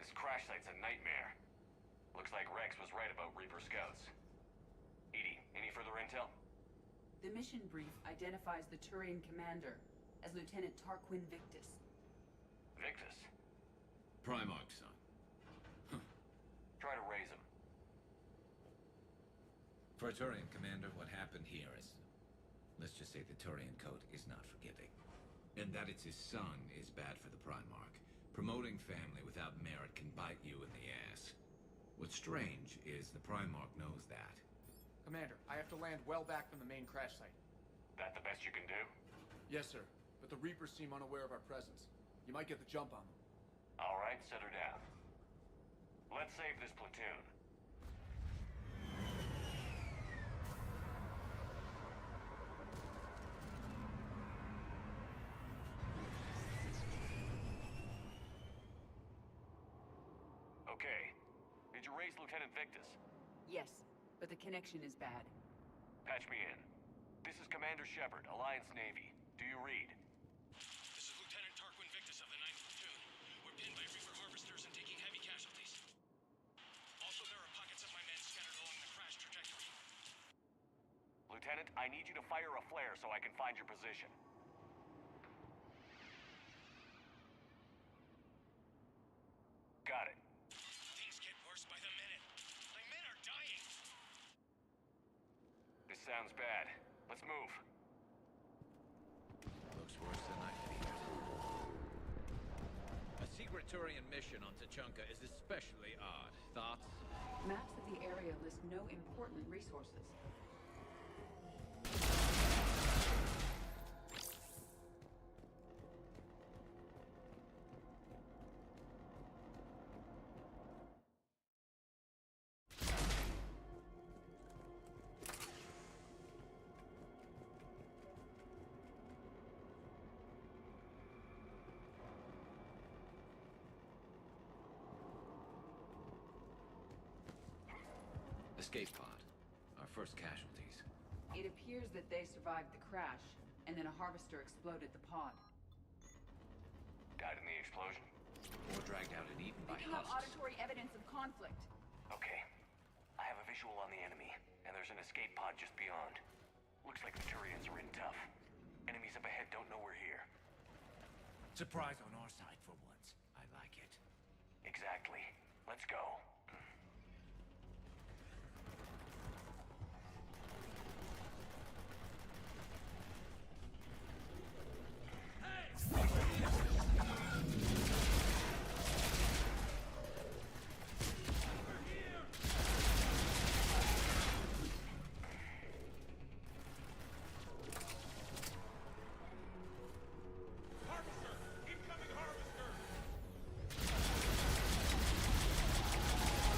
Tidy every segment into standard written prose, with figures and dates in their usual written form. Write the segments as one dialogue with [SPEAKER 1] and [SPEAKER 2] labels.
[SPEAKER 1] This crash site's a nightmare. Looks like Rex was right about Reaper scouts. EDI, any further intel?
[SPEAKER 2] The mission brief identifies the Turian commander as Lieutenant Tarquin Victus.
[SPEAKER 1] Victus?
[SPEAKER 3] Primarch, son.
[SPEAKER 1] Try to raise him.
[SPEAKER 3] For a Turian commander, what happened here is... let's just say the Turian code is not forgiving. And that it's his son is bad for the Primarch. Promoting family without merit can bite you in the ass. What's strange is the Primarch knows that.
[SPEAKER 4] Commander, I have to land well back from the main crash site.
[SPEAKER 1] That the best you can do?
[SPEAKER 4] Yes, sir. But the Reapers seem unaware of our presence. You might get the jump on them.
[SPEAKER 1] All right, set her down. Let's save this platoon. Okay. Did you raise Lieutenant Victus?
[SPEAKER 2] Yes, but the connection is bad.
[SPEAKER 1] Patch me in. This is Commander Shepard, Alliance Navy. Do you read?
[SPEAKER 5] This is Lieutenant Tarquin Victus of the 9th Platoon. We're pinned by Reaper harvesters and taking heavy casualties. Also, there are pockets of my men scattered along the crash trajectory.
[SPEAKER 1] Lieutenant, I need you to fire a flare so I can find your position. Got it.
[SPEAKER 5] Things get worse by the minute. My men are dying.
[SPEAKER 1] This sounds bad. Let's move.
[SPEAKER 3] Looks worse than I feared. A secret Turian mission on Tachanka is especially odd. Thoughts?
[SPEAKER 2] Maps of the area list no important resources.
[SPEAKER 3] Escape pod. Our first casualties.
[SPEAKER 2] It appears that they survived the crash, and then a harvester exploded the pod.
[SPEAKER 1] Died in the explosion?
[SPEAKER 3] Or dragged out and eaten by
[SPEAKER 2] Picking up
[SPEAKER 3] husks.
[SPEAKER 2] auditory evidence of conflict.
[SPEAKER 1] Okay. I have a visual on the enemy, and there's an escape pod just beyond. Looks like the Turians are in tough. Enemies up ahead don't know we're here.
[SPEAKER 3] Surprise on our side for once. I like it.
[SPEAKER 1] Exactly. Let's go.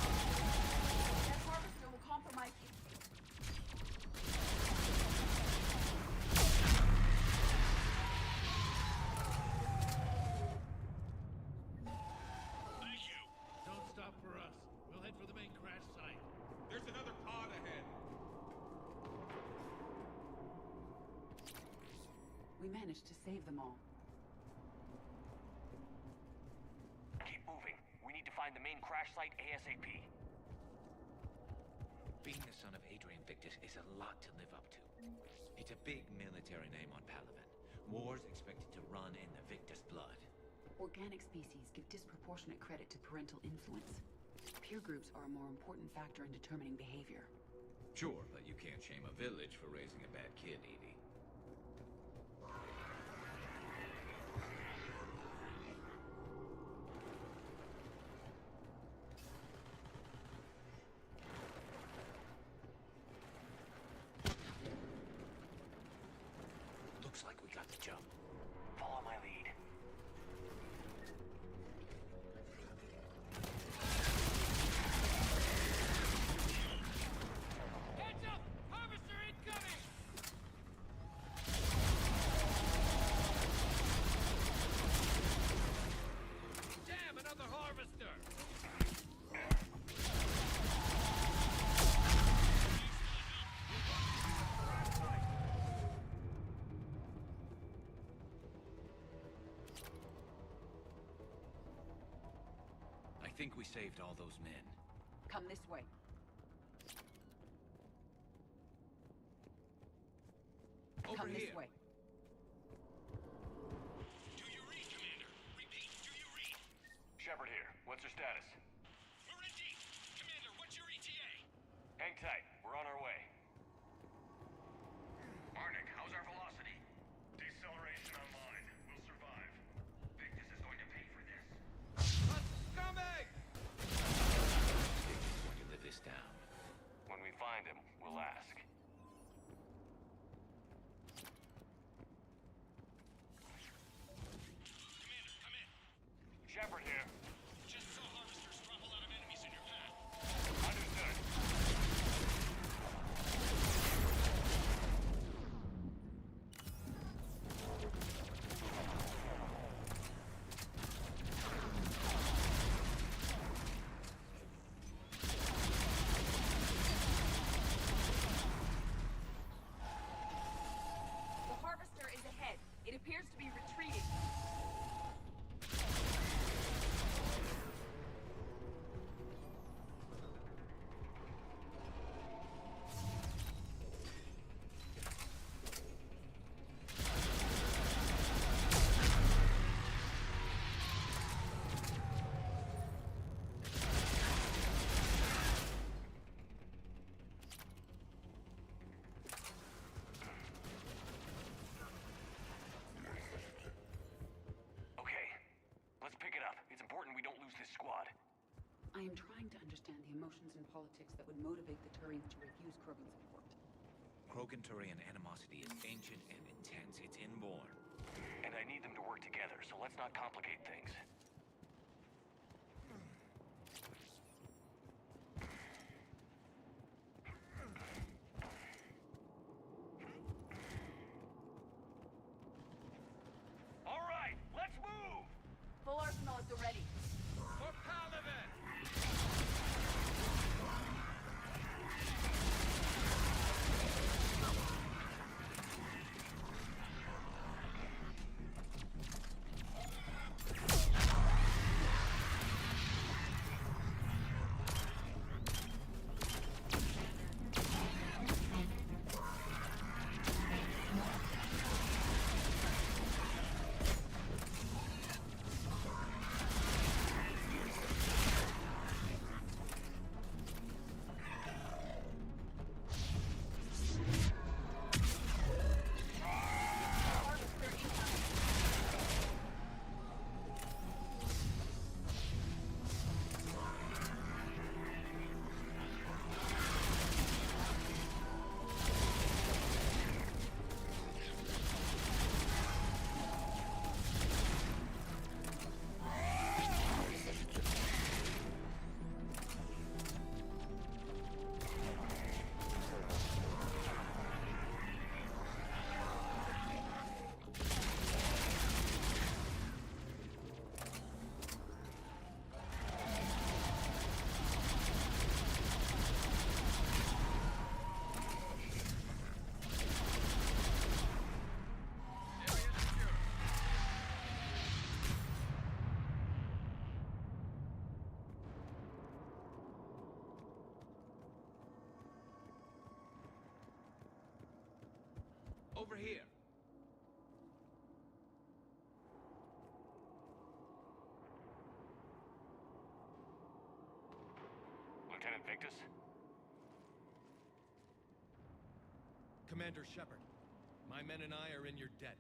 [SPEAKER 2] That harvester will compromise you.
[SPEAKER 5] Thank you.
[SPEAKER 6] Don't stop for us. We'll head for the main crash site. There's another pod ahead.
[SPEAKER 2] We managed to save them all.
[SPEAKER 1] Keep moving. We need to find the main crash site ASAP.
[SPEAKER 3] Being the son of Adrian Victus is a lot to live up to. It's a big military name on Palaven. War's expected to run in the Victus blood.
[SPEAKER 2] Organic species give disproportionate credit to parental influence. Peer groups are a more important factor in determining behavior.
[SPEAKER 3] Sure, but you can't shame a village for raising a bad kid, Edie. Looks like we got the jump.
[SPEAKER 1] Follow my lead.
[SPEAKER 5] Heads up! Harvester incoming!
[SPEAKER 6] Damn, another harvester!
[SPEAKER 3] I think we saved all those men.
[SPEAKER 2] Come this way.
[SPEAKER 3] Over
[SPEAKER 2] Come
[SPEAKER 3] here.
[SPEAKER 2] this way.
[SPEAKER 5] Do you read, Commander? Repeat, do you read?
[SPEAKER 1] Shepard here. What's your status?
[SPEAKER 5] We're in deep. Commander, what's your ETA?
[SPEAKER 1] Hang tight. We're on our way.
[SPEAKER 7] Arnik, how's our velocity? Deceleration online. We'll survive. Victus is going to pay for this.
[SPEAKER 6] A scumbag!
[SPEAKER 3] Victus
[SPEAKER 2] appears to be retreating. I am trying to understand the emotions and politics that would motivate the Turians to refuse Krogan's support.
[SPEAKER 3] Krogan-Turian animosity is ancient and intense. It's inborn.
[SPEAKER 1] And I need them to work together, so let's not complicate things. All right, let's move!
[SPEAKER 2] Full arsenal at the ready.
[SPEAKER 6] For Paladin!
[SPEAKER 3] Over here.
[SPEAKER 1] Lieutenant Victus?
[SPEAKER 6] Commander Shepard, my men and I are in your debt.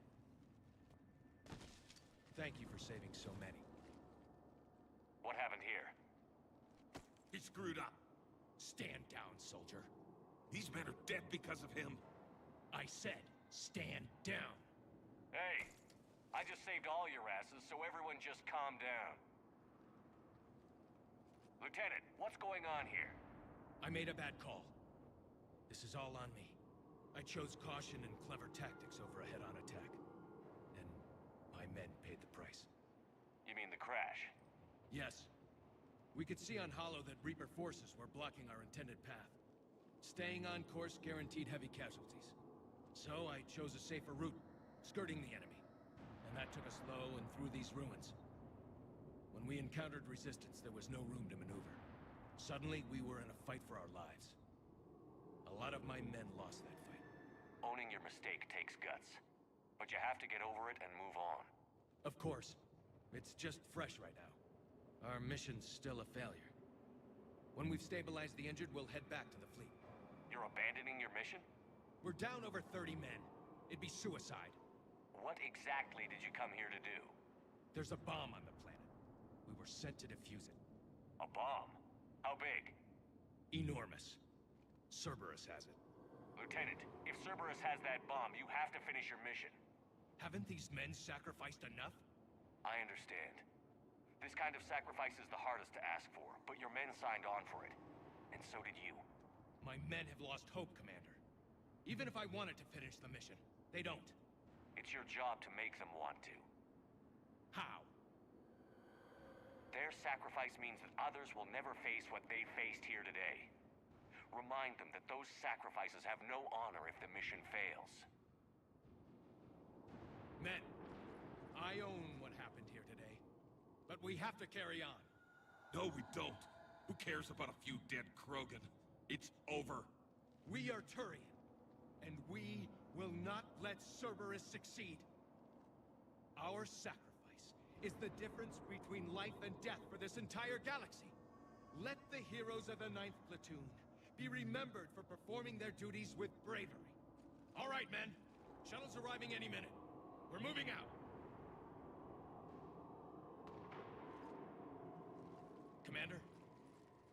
[SPEAKER 6] Thank you for saving so many.
[SPEAKER 1] What happened here?
[SPEAKER 8] He screwed up.
[SPEAKER 6] Stand down, soldier.
[SPEAKER 8] These men are dead because of him.
[SPEAKER 6] I said, stand down.
[SPEAKER 1] Hey, I just saved all your asses, so everyone just calm down. Lieutenant, what's going on here?
[SPEAKER 6] I made a bad call. This is all on me. I chose caution and clever tactics over a head-on attack. And my men paid the price.
[SPEAKER 1] You mean the crash?
[SPEAKER 6] Yes. We could see on Hollow that Reaper forces were blocking our intended path. Staying on course guaranteed heavy casualties. So I chose a safer route, skirting the enemy. And that took us low and through these ruins. When we encountered resistance, there was no room to maneuver. Suddenly, we were in a fight for our lives. A lot of my men lost that fight.
[SPEAKER 1] Owning your mistake takes guts. But you have to get over it and move on.
[SPEAKER 6] Of course. It's just fresh right now. Our mission's still a failure. When we've stabilized the injured, we'll head back to the fleet.
[SPEAKER 1] You're abandoning your mission?
[SPEAKER 6] We're down over 30 men. It'd be suicide.
[SPEAKER 1] What exactly did you come here to do?
[SPEAKER 6] There's a bomb on the planet. We were sent to defuse it.
[SPEAKER 1] A bomb? How big?
[SPEAKER 6] Enormous. Cerberus has it.
[SPEAKER 1] Lieutenant, if Cerberus has that bomb, you have to finish your mission.
[SPEAKER 6] Haven't these men sacrificed enough?
[SPEAKER 1] I understand. This kind of sacrifice is the hardest to ask for, but your men signed on for it. And so did you.
[SPEAKER 6] My men have lost hope, Commander. Even if I wanted to finish the mission, they don't.
[SPEAKER 1] It's your job to make them want to.
[SPEAKER 6] How?
[SPEAKER 1] Their sacrifice means that others will never face what they faced here today. Remind them that those sacrifices have no honor if the mission fails.
[SPEAKER 6] Men, I own what happened here today. But we have to carry on.
[SPEAKER 8] No, we don't. Who cares about a few dead Krogan? It's over.
[SPEAKER 6] We are Turian, and we will not let Cerberus succeed. Our sacrifice is the difference between life and death for this entire galaxy. Let the heroes of the 9th Platoon be remembered for performing their duties with bravery. All right, men. Shuttle's arriving any minute. We're moving out. Commander,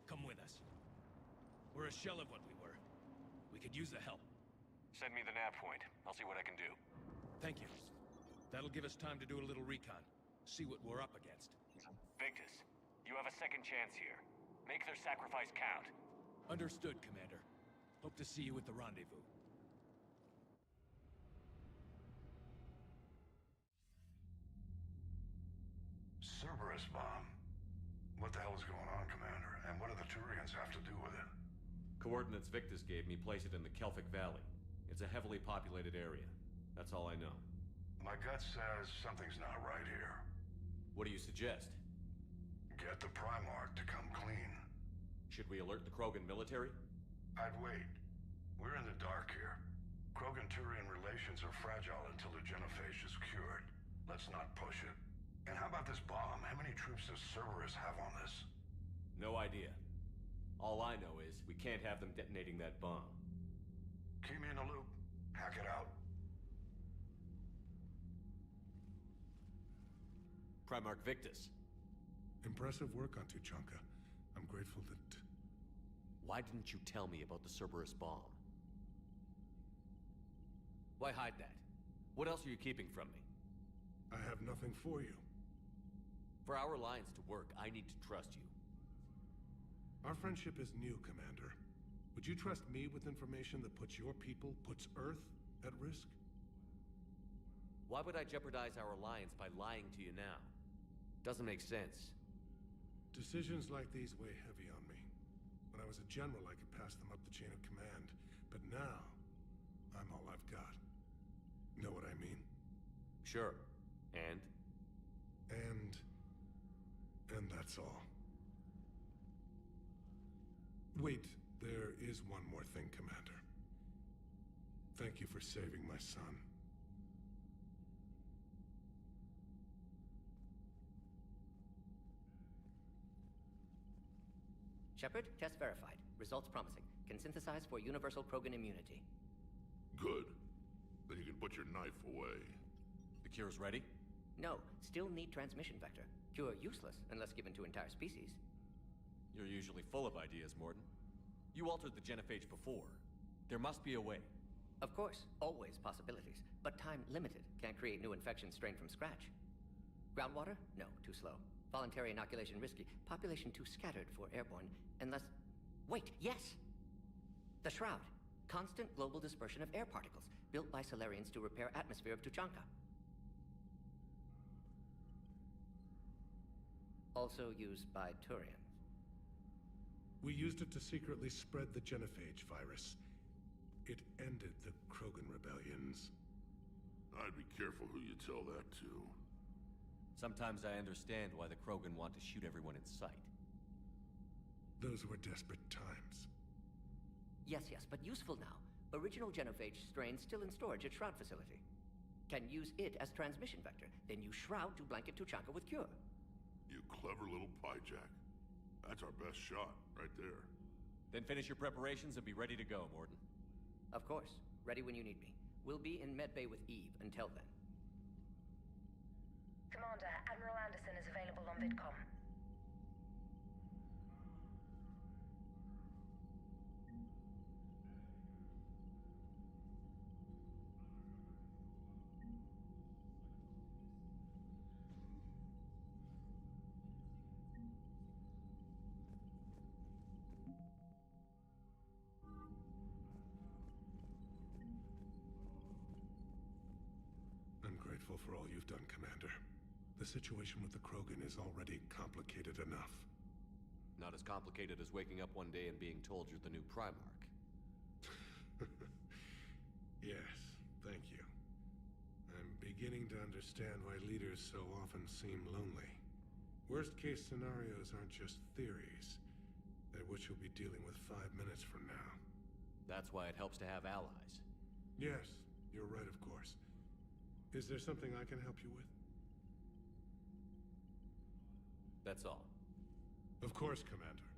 [SPEAKER 6] come with us. We're a shell of what we were. We could use the help.
[SPEAKER 1] Send me the nav point. I'll see what I can do.
[SPEAKER 6] Thank you. That'll give us time to do a little recon. See what we're up against.
[SPEAKER 1] Victus, you have a second chance here. Make their sacrifice count.
[SPEAKER 6] Understood, Commander. Hope to see you at the rendezvous.
[SPEAKER 9] Cerberus bomb. What the hell is going on, Commander? And what do the Turians have to do with it?
[SPEAKER 10] Coordinates Victus gave me place it in the Kelphic Valley. It's a heavily populated area. That's all I know.
[SPEAKER 9] My gut says something's not right here.
[SPEAKER 10] What do you suggest?
[SPEAKER 9] Get the Primarch to come clean.
[SPEAKER 10] Should we alert the Krogan military?
[SPEAKER 9] I'd wait. We're in the dark here. Krogan-Turian relations are fragile until the genophage is cured. Let's not push it. And how about this bomb? How many troops does Cerberus have on this?
[SPEAKER 10] No idea. All I know is we can't have them detonating that bomb.
[SPEAKER 9] Keep me in the loop. Hack it out.
[SPEAKER 10] Primarch Victus.
[SPEAKER 11] Impressive work on Tuchanka. I'm grateful that...
[SPEAKER 10] Why didn't you tell me about the Cerberus bomb? Why hide that? What else are you keeping from me?
[SPEAKER 11] I have nothing for you.
[SPEAKER 10] For our alliance to work, I need to trust you.
[SPEAKER 11] Our friendship is new, Commander. Would you trust me with information that puts your people, puts Earth, at risk?
[SPEAKER 10] Why would I jeopardize our alliance by lying to you now? Doesn't make sense.
[SPEAKER 11] Decisions like these weigh heavy on me. When I was a general, I could pass them up the chain of command. But now, I'm all I've got. Know what I mean?
[SPEAKER 10] Sure. And
[SPEAKER 11] that's all. Wait, there is one more thing, Commander. Thank you for saving my son.
[SPEAKER 12] Shepard, test verified. Results promising. Can synthesize for universal Krogan immunity.
[SPEAKER 8] Good. Then you can put your knife away.
[SPEAKER 10] The cure's ready?
[SPEAKER 12] No, still need transmission vector. Cure useless unless given to entire species.
[SPEAKER 10] You're usually full of ideas, Morden. You altered the genophage before. There must be a way.
[SPEAKER 12] Of course, always possibilities, but time limited. Can't create new infection strain from scratch. Groundwater? No, too slow. Voluntary inoculation risky. Population too scattered for airborne, unless... Wait, yes! The Shroud. Constant global dispersion of air particles, built by Solarians to repair atmosphere of Tuchanka. Also used by Turians.
[SPEAKER 11] We used it to secretly spread the genophage virus. It ended the Krogan rebellions.
[SPEAKER 8] I'd be careful who you tell that to.
[SPEAKER 10] Sometimes I understand why the Krogan want to shoot everyone in sight.
[SPEAKER 11] Those were desperate times.
[SPEAKER 12] Yes, but useful now. Original genophage strain still in storage at Shroud facility. Can use it as transmission vector, then use Shroud to blanket Tuchanka with cure.
[SPEAKER 8] You clever little pyjack. That's our best shot, right there.
[SPEAKER 10] Then finish your preparations and be ready to go, Morden.
[SPEAKER 12] Of course. Ready when you need me. We'll be in medbay with Eve until then.
[SPEAKER 13] Commander, Admiral Anderson is available on VidCom.
[SPEAKER 11] I'm grateful for all you've done, Commander. The situation with the Krogan is already complicated enough.
[SPEAKER 10] Not as complicated as waking up one day and being told you're the new Primarch.
[SPEAKER 11] Yes, thank you. I'm beginning beginning to understand why leaders so often seem lonely. Worst-case scenarios aren't just theories. They're what you'll be dealing with 5 minutes from now.
[SPEAKER 10] That's why it helps to have allies.
[SPEAKER 11] Yes, you're right, of course. Is there something I can help you with?
[SPEAKER 10] That's all.
[SPEAKER 11] Of course, Commander.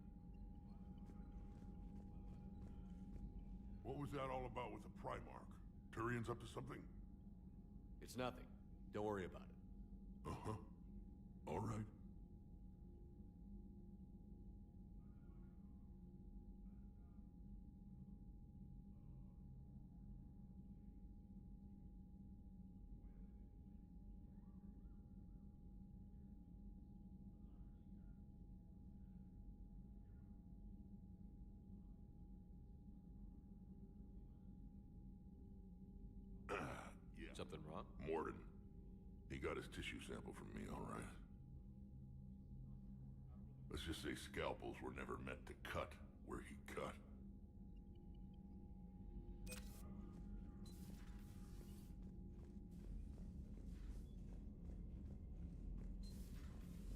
[SPEAKER 14] What was that all about with the Primarch? Turian's up to something?
[SPEAKER 10] It's nothing. Don't worry about it.
[SPEAKER 14] Uh-huh. All right. Yeah.
[SPEAKER 10] Something wrong?
[SPEAKER 14] Morden. He got his tissue sample from me, all right. Let's just say scalpels were never meant to cut where he cut.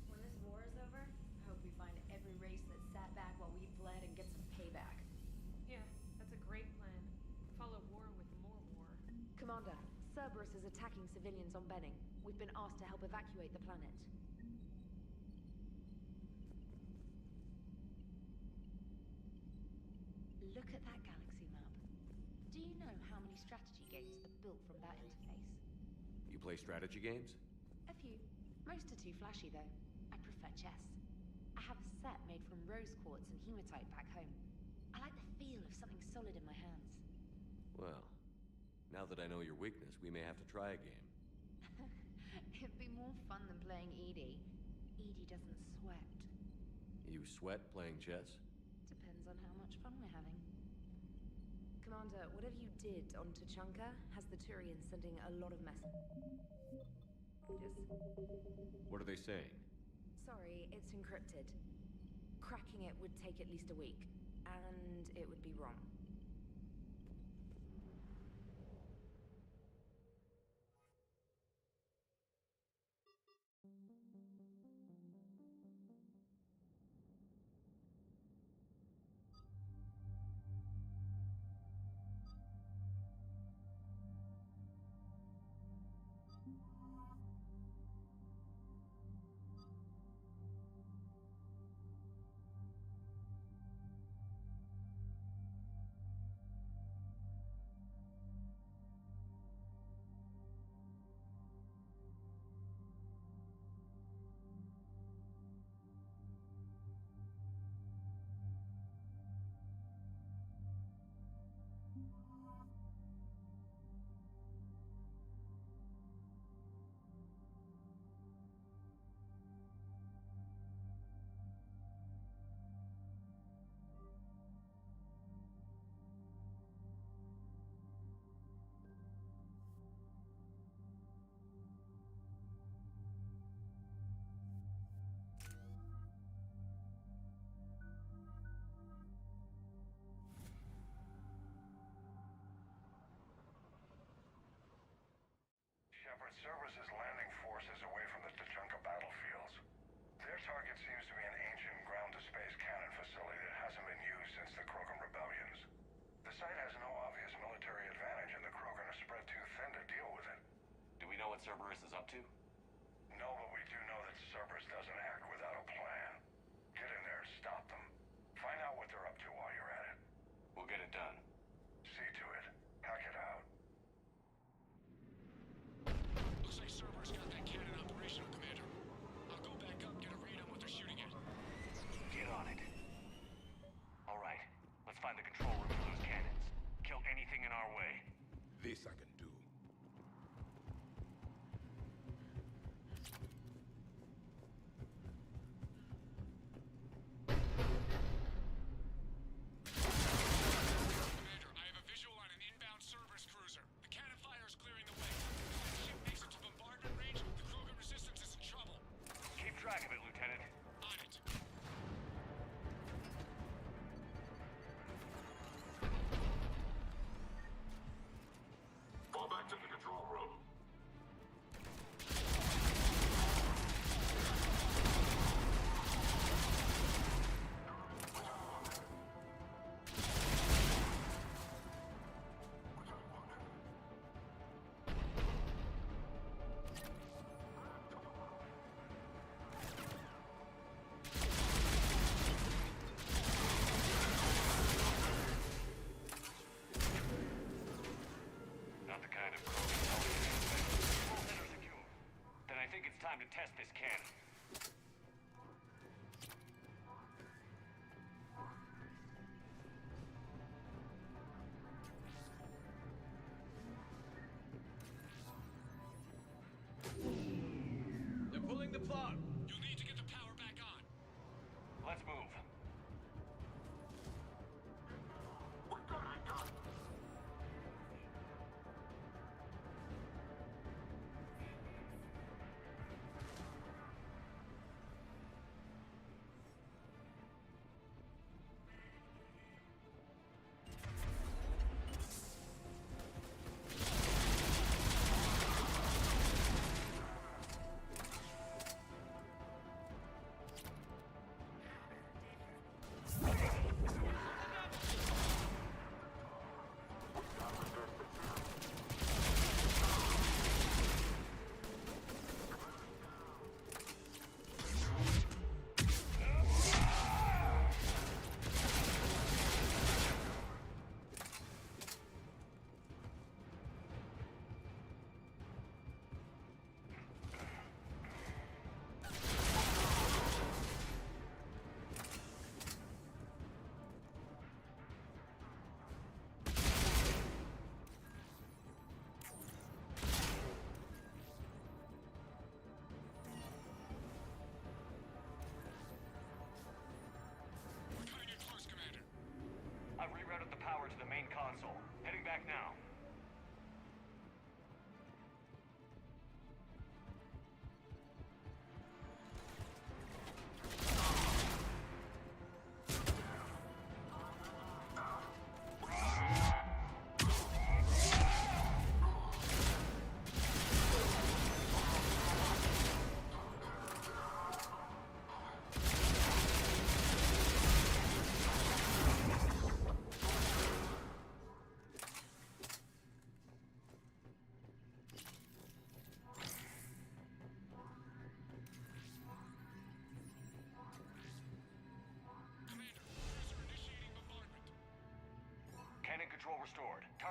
[SPEAKER 15] When this war is over, I hope we find every race that sat back while we bled and get some payback.
[SPEAKER 16] Yeah, that's a great plan. Follow war with more war.
[SPEAKER 13] Commander, Cerberus is attacking civilians on Benning. We've been asked to help evacuate the planet. Look at that galaxy map. Do you know how many strategy games are built from that interface?
[SPEAKER 10] You play strategy games?
[SPEAKER 13] A few. Most are too flashy, though. I prefer chess. I have a set made from rose quartz and hematite back home. I like the feel of something solid in my hands.
[SPEAKER 10] Well, now that I know your weakness, we may have to try a game.
[SPEAKER 13] It'd be more fun than playing Edie. Edie doesn't sweat.
[SPEAKER 10] You sweat playing chess?
[SPEAKER 13] Depends on how much fun we're having.
[SPEAKER 15] Commander, whatever you did on Tuchanka has the Turians sending a lot of messages.
[SPEAKER 10] What are they saying?
[SPEAKER 15] Sorry, it's encrypted. Cracking it would take at least a week, and it would be wrong.
[SPEAKER 9] Cerberus is landing forces away from the Tuchanka battlefields. Their target seems to be an ancient ground-to-space cannon facility that hasn't been used since the Krogan rebellions. The site has no obvious military advantage, and the Krogan are spread too thin to deal with it.
[SPEAKER 1] Do we know what Cerberus is up to?
[SPEAKER 9] No, but we do know that Cerberus doesn't act without a plan. Get in there, stop them. Find out what they're up to while you're at it.
[SPEAKER 1] We'll get it done.
[SPEAKER 9] See to it. Hack it out.
[SPEAKER 5] Looks like Cerberus got that cannon operational, Commander. I'll go back up, get a read on what they're shooting at.
[SPEAKER 1] Get on it. All right, let's find the control room for those cannons. Kill anything in our way.
[SPEAKER 8] This I can do.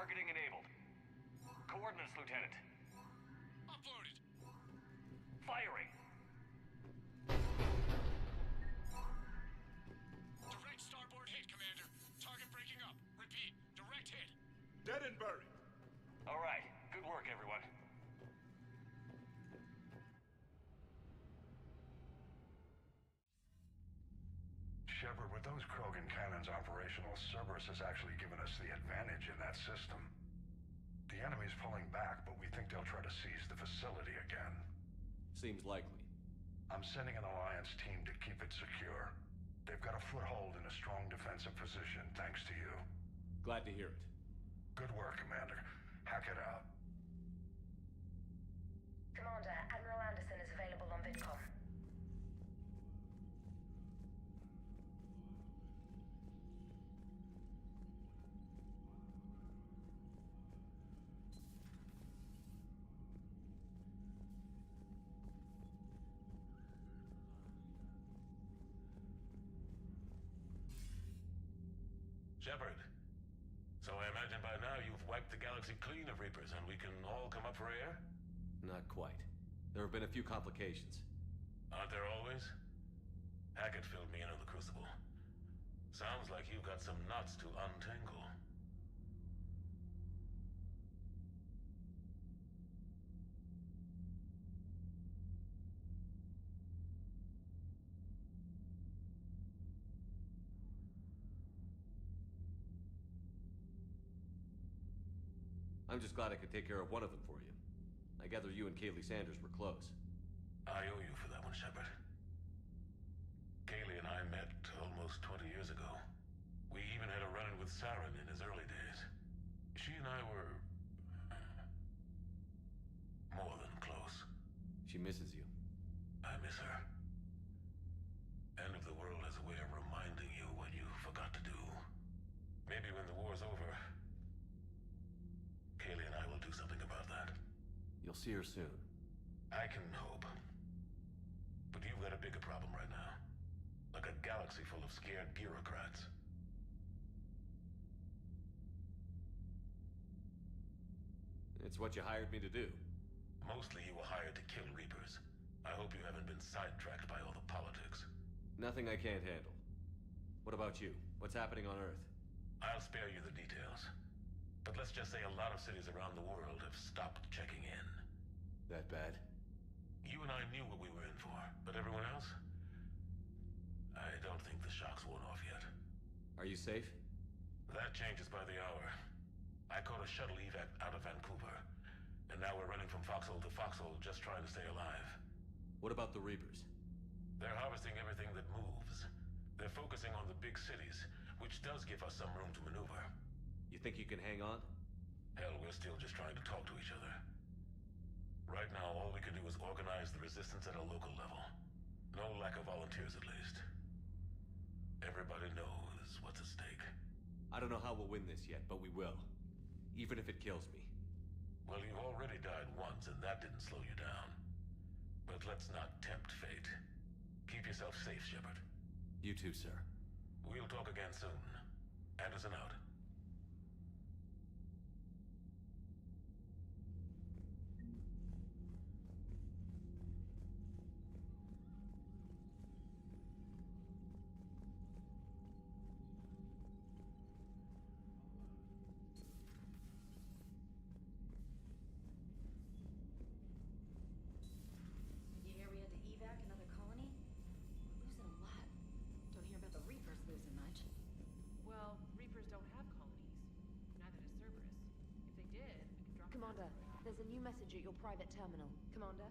[SPEAKER 1] Targeting enabled. Coordinates, Lieutenant.
[SPEAKER 5] Uploaded.
[SPEAKER 1] Firing.
[SPEAKER 5] Direct starboard hit, Commander. Target breaking up. Repeat, direct hit.
[SPEAKER 7] Dead and buried.
[SPEAKER 1] All right. Good work, everyone.
[SPEAKER 9] Shepard, with those Krogan cannons operational, Cerberus has actually given us the advantage in that system. The enemy's pulling back, but we think they'll try to seize the facility again.
[SPEAKER 10] Seems likely.
[SPEAKER 9] I'm sending an Alliance team to keep it secure. They've got a foothold in a strong defensive position, thanks to you.
[SPEAKER 10] Glad to hear it.
[SPEAKER 9] Good work, Commander. Hack it out.
[SPEAKER 17] Commander, Admiral Anderson is available on VidCom.
[SPEAKER 7] Shepard. So I imagine by now you've wiped the galaxy clean of Reapers and we can all come up for air?
[SPEAKER 10] Not quite. There have been a few complications.
[SPEAKER 7] Aren't there always? Hackett filled me in on the Crucible. Sounds like you've got some knots to untangle.
[SPEAKER 10] I'm just glad I could take care of one of them for you. I gather you and Kaylee Sanders were close.
[SPEAKER 7] I owe you for that one, Shepard. Kaylee and I met almost 20 years ago. We even had a run-in with Saren in his early days. She and I were... more than close.
[SPEAKER 10] She misses you.
[SPEAKER 7] I miss her. End of the world has a way of reminding you what you forgot to do. Maybe when the war's over, Kaylee and I will do something about that.
[SPEAKER 10] You'll see her soon.
[SPEAKER 7] I can hope. But you've got a bigger problem right now. Like a galaxy full of scared bureaucrats.
[SPEAKER 10] It's what you hired me to do.
[SPEAKER 7] Mostly you were hired to kill Reapers. I hope you haven't been sidetracked by all the politics.
[SPEAKER 10] Nothing I can't handle. What about you? What's happening on Earth?
[SPEAKER 7] I'll spare you the details. But let's just say a lot of cities around the world have stopped checking in.
[SPEAKER 10] That bad?
[SPEAKER 7] You and I knew what we were in for, but everyone else? I don't think the shock's worn off yet.
[SPEAKER 10] Are you safe?
[SPEAKER 7] That changes by the hour. I caught a shuttle evac out of Vancouver, and now we're running from foxhole to foxhole just trying to stay alive.
[SPEAKER 10] What about the Reapers?
[SPEAKER 7] They're harvesting everything that moves. They're focusing on the big cities, which does give us some room to maneuver.
[SPEAKER 10] You think you can hang on?
[SPEAKER 7] Hell, we're still just trying to talk to each other. Right now, all we can do is organize the resistance at a local level. No lack of volunteers, at least. Everybody knows what's at stake.
[SPEAKER 10] I don't know how we'll win this yet, but we will. Even if it kills me.
[SPEAKER 7] Well, you've already died once, and that didn't slow you down. But let's not tempt fate. Keep yourself safe, Shepard.
[SPEAKER 10] You too, sir.
[SPEAKER 7] We'll talk again soon. Anderson out.
[SPEAKER 15] You hear we had to evac another colony? We're losing a lot. Don't hear about the Reapers losing much.
[SPEAKER 16] Well, Reapers don't have colonies. Neither does Cerberus. If they did, we could drop...
[SPEAKER 13] Commander, there's a new message at your private terminal. Commander?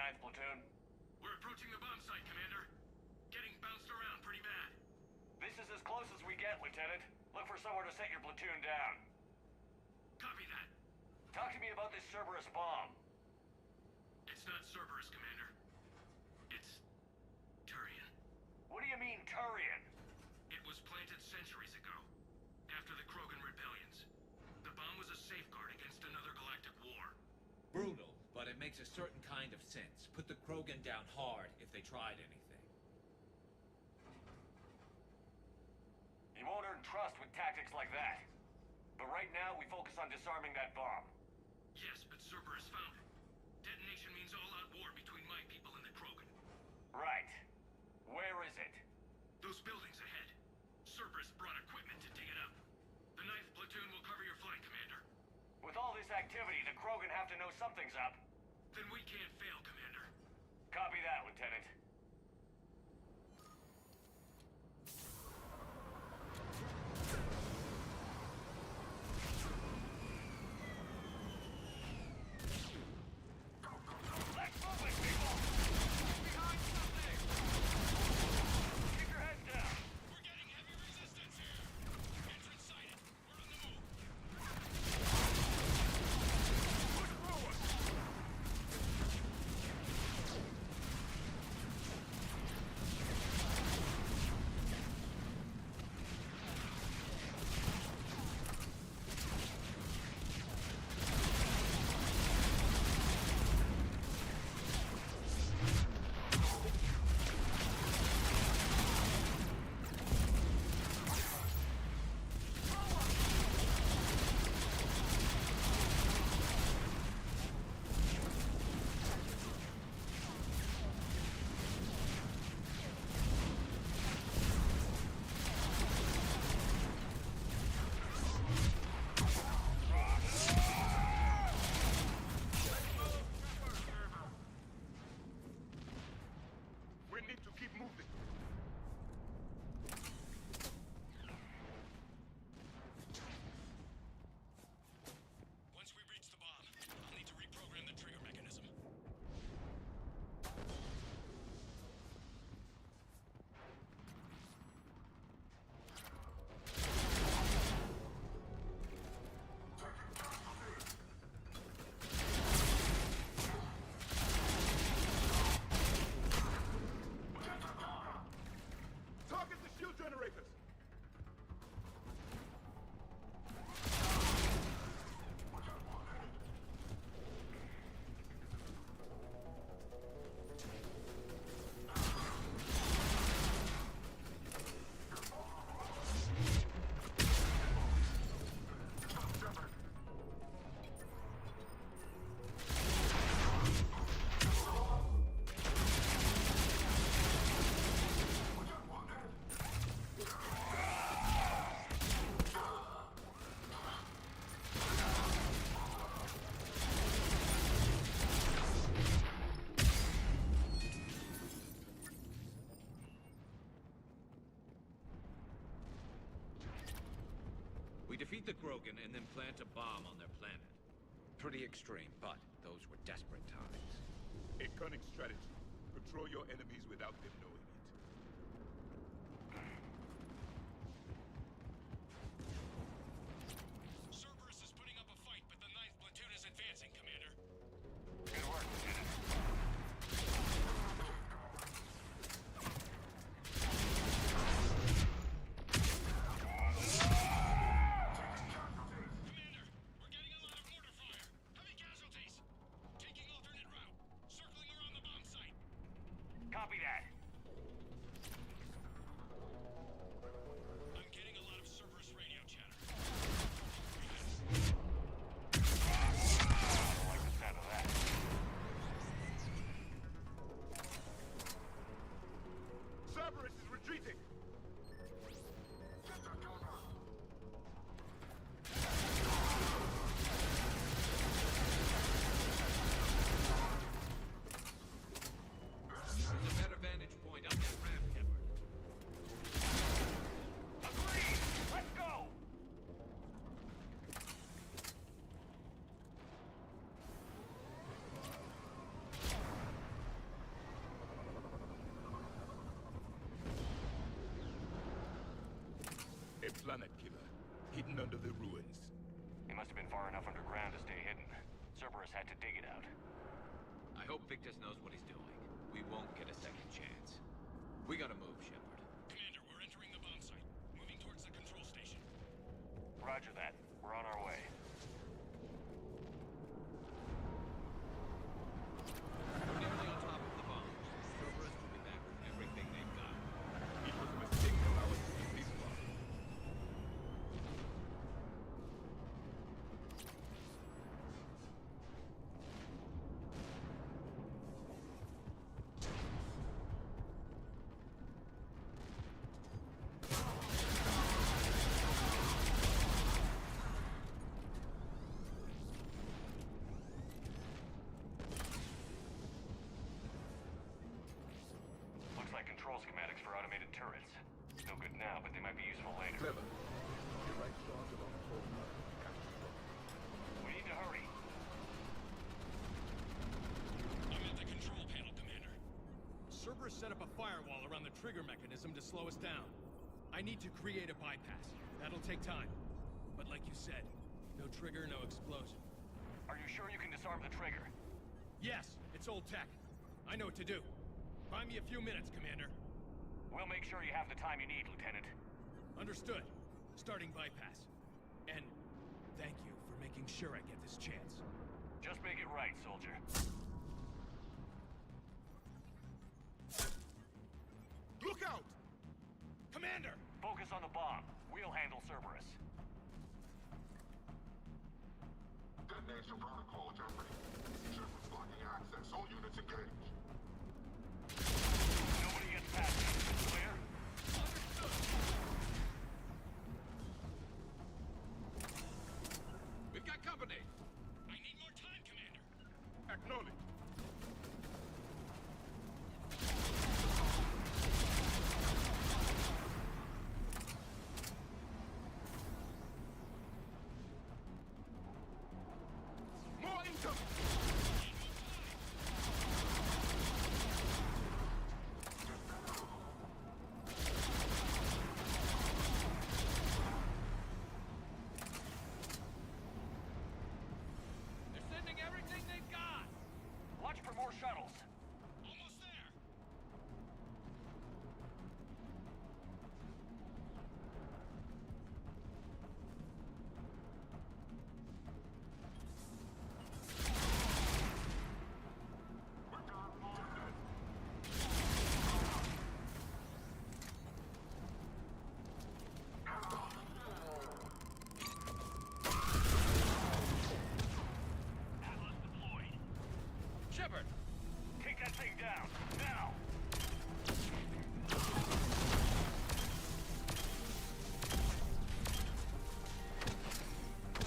[SPEAKER 1] 9th Platoon?
[SPEAKER 5] We're approaching the bomb site, Commander. Getting bounced around pretty bad.
[SPEAKER 1] This is as close as we get, Lieutenant. Look for somewhere to set your platoon down.
[SPEAKER 5] Copy that.
[SPEAKER 1] Talk to me about this Cerberus bomb.
[SPEAKER 5] It's not Cerberus, Commander. It's Turian.
[SPEAKER 1] What do you mean, Turian?
[SPEAKER 5] It was planted centuries ago, after the Krogan rebellions. The bomb was a safeguard against another galactic war.
[SPEAKER 3] Brutal, but it makes a certain kind of sense. Put the Krogan down hard if they tried anything.
[SPEAKER 1] You won't earn trust with tactics like that. But right now, we focus on disarming that bomb.
[SPEAKER 5] Yes, but Cerberus found it. Detonation means all-out war between my people and the Krogan.
[SPEAKER 1] Right. Where is it?
[SPEAKER 5] Those buildings ahead. Cerberus brought equipment to dig it up. The 9th Platoon will cover your flank, Commander.
[SPEAKER 1] With all this activity, the Krogan have to know something's up.
[SPEAKER 5] Then we can't fail, Commander.
[SPEAKER 1] Copy that, Lieutenant.
[SPEAKER 3] We defeat the Krogan and then plant a bomb on their planet. Pretty extreme, but those were desperate times.
[SPEAKER 8] A cunning strategy. Control your enemies without them knowing it.
[SPEAKER 5] Cerberus is putting up a fight, but the 9th Platoon is advancing, Commander.
[SPEAKER 1] Good work, Lieutenant. Copy that.
[SPEAKER 5] I'm getting a lot of Cerberus radio chatter.
[SPEAKER 1] I don't like the sound of that.
[SPEAKER 8] Cerberus is retreating! planet killer, hidden under the ruins.
[SPEAKER 1] He must have been far enough underground to stay hidden. Cerberus had to dig it out.
[SPEAKER 3] I hope Victus knows what he's doing. We won't get a second chance. We gotta move, Shepard.
[SPEAKER 5] Commander, we're entering the bomb site. Moving towards the control station.
[SPEAKER 1] Roger that. We're on our way.
[SPEAKER 3] We're nearly on top of the bomb. Cerberus will be back with everything they've got.
[SPEAKER 8] It was a mistake to allow us to get this far.
[SPEAKER 1] Looks like control schematics for automated turrets. No good now, but they might be useful later.
[SPEAKER 14] Clever. Your right start along the fault line. Captain Brooke.
[SPEAKER 1] We need to hurry.
[SPEAKER 5] I'm at the control panel, Commander.
[SPEAKER 6] Cerberus set up a firewall around the trigger mechanism to slow us down. I need to create a bypass. That'll take time. But like you said, no trigger, no explosion.
[SPEAKER 1] Are you sure you can disarm the trigger?
[SPEAKER 6] Yes, it's old tech. I know what to do. Buy me a few minutes, Commander.
[SPEAKER 1] We'll make sure you have the time you need, Lieutenant.
[SPEAKER 6] Understood. Starting bypass. And thank you for making sure I get this chance.
[SPEAKER 1] Just make it right, soldier.
[SPEAKER 6] Look out! Commander!
[SPEAKER 1] Focus on the bomb. We'll handle Cerberus.
[SPEAKER 14] Detonation protocol generated. Shepard's blocking access. All units engaged.
[SPEAKER 1] Nobody gets past me. Clear?
[SPEAKER 8] We've got company.
[SPEAKER 5] I need more time, Commander.
[SPEAKER 8] Acknowledge. More income.
[SPEAKER 6] They're sending everything they've got!
[SPEAKER 1] Watch for more shuttles.
[SPEAKER 5] Almost there.
[SPEAKER 1] Atlas deployed.
[SPEAKER 6] Shepard!
[SPEAKER 1] Take that thing down. Now!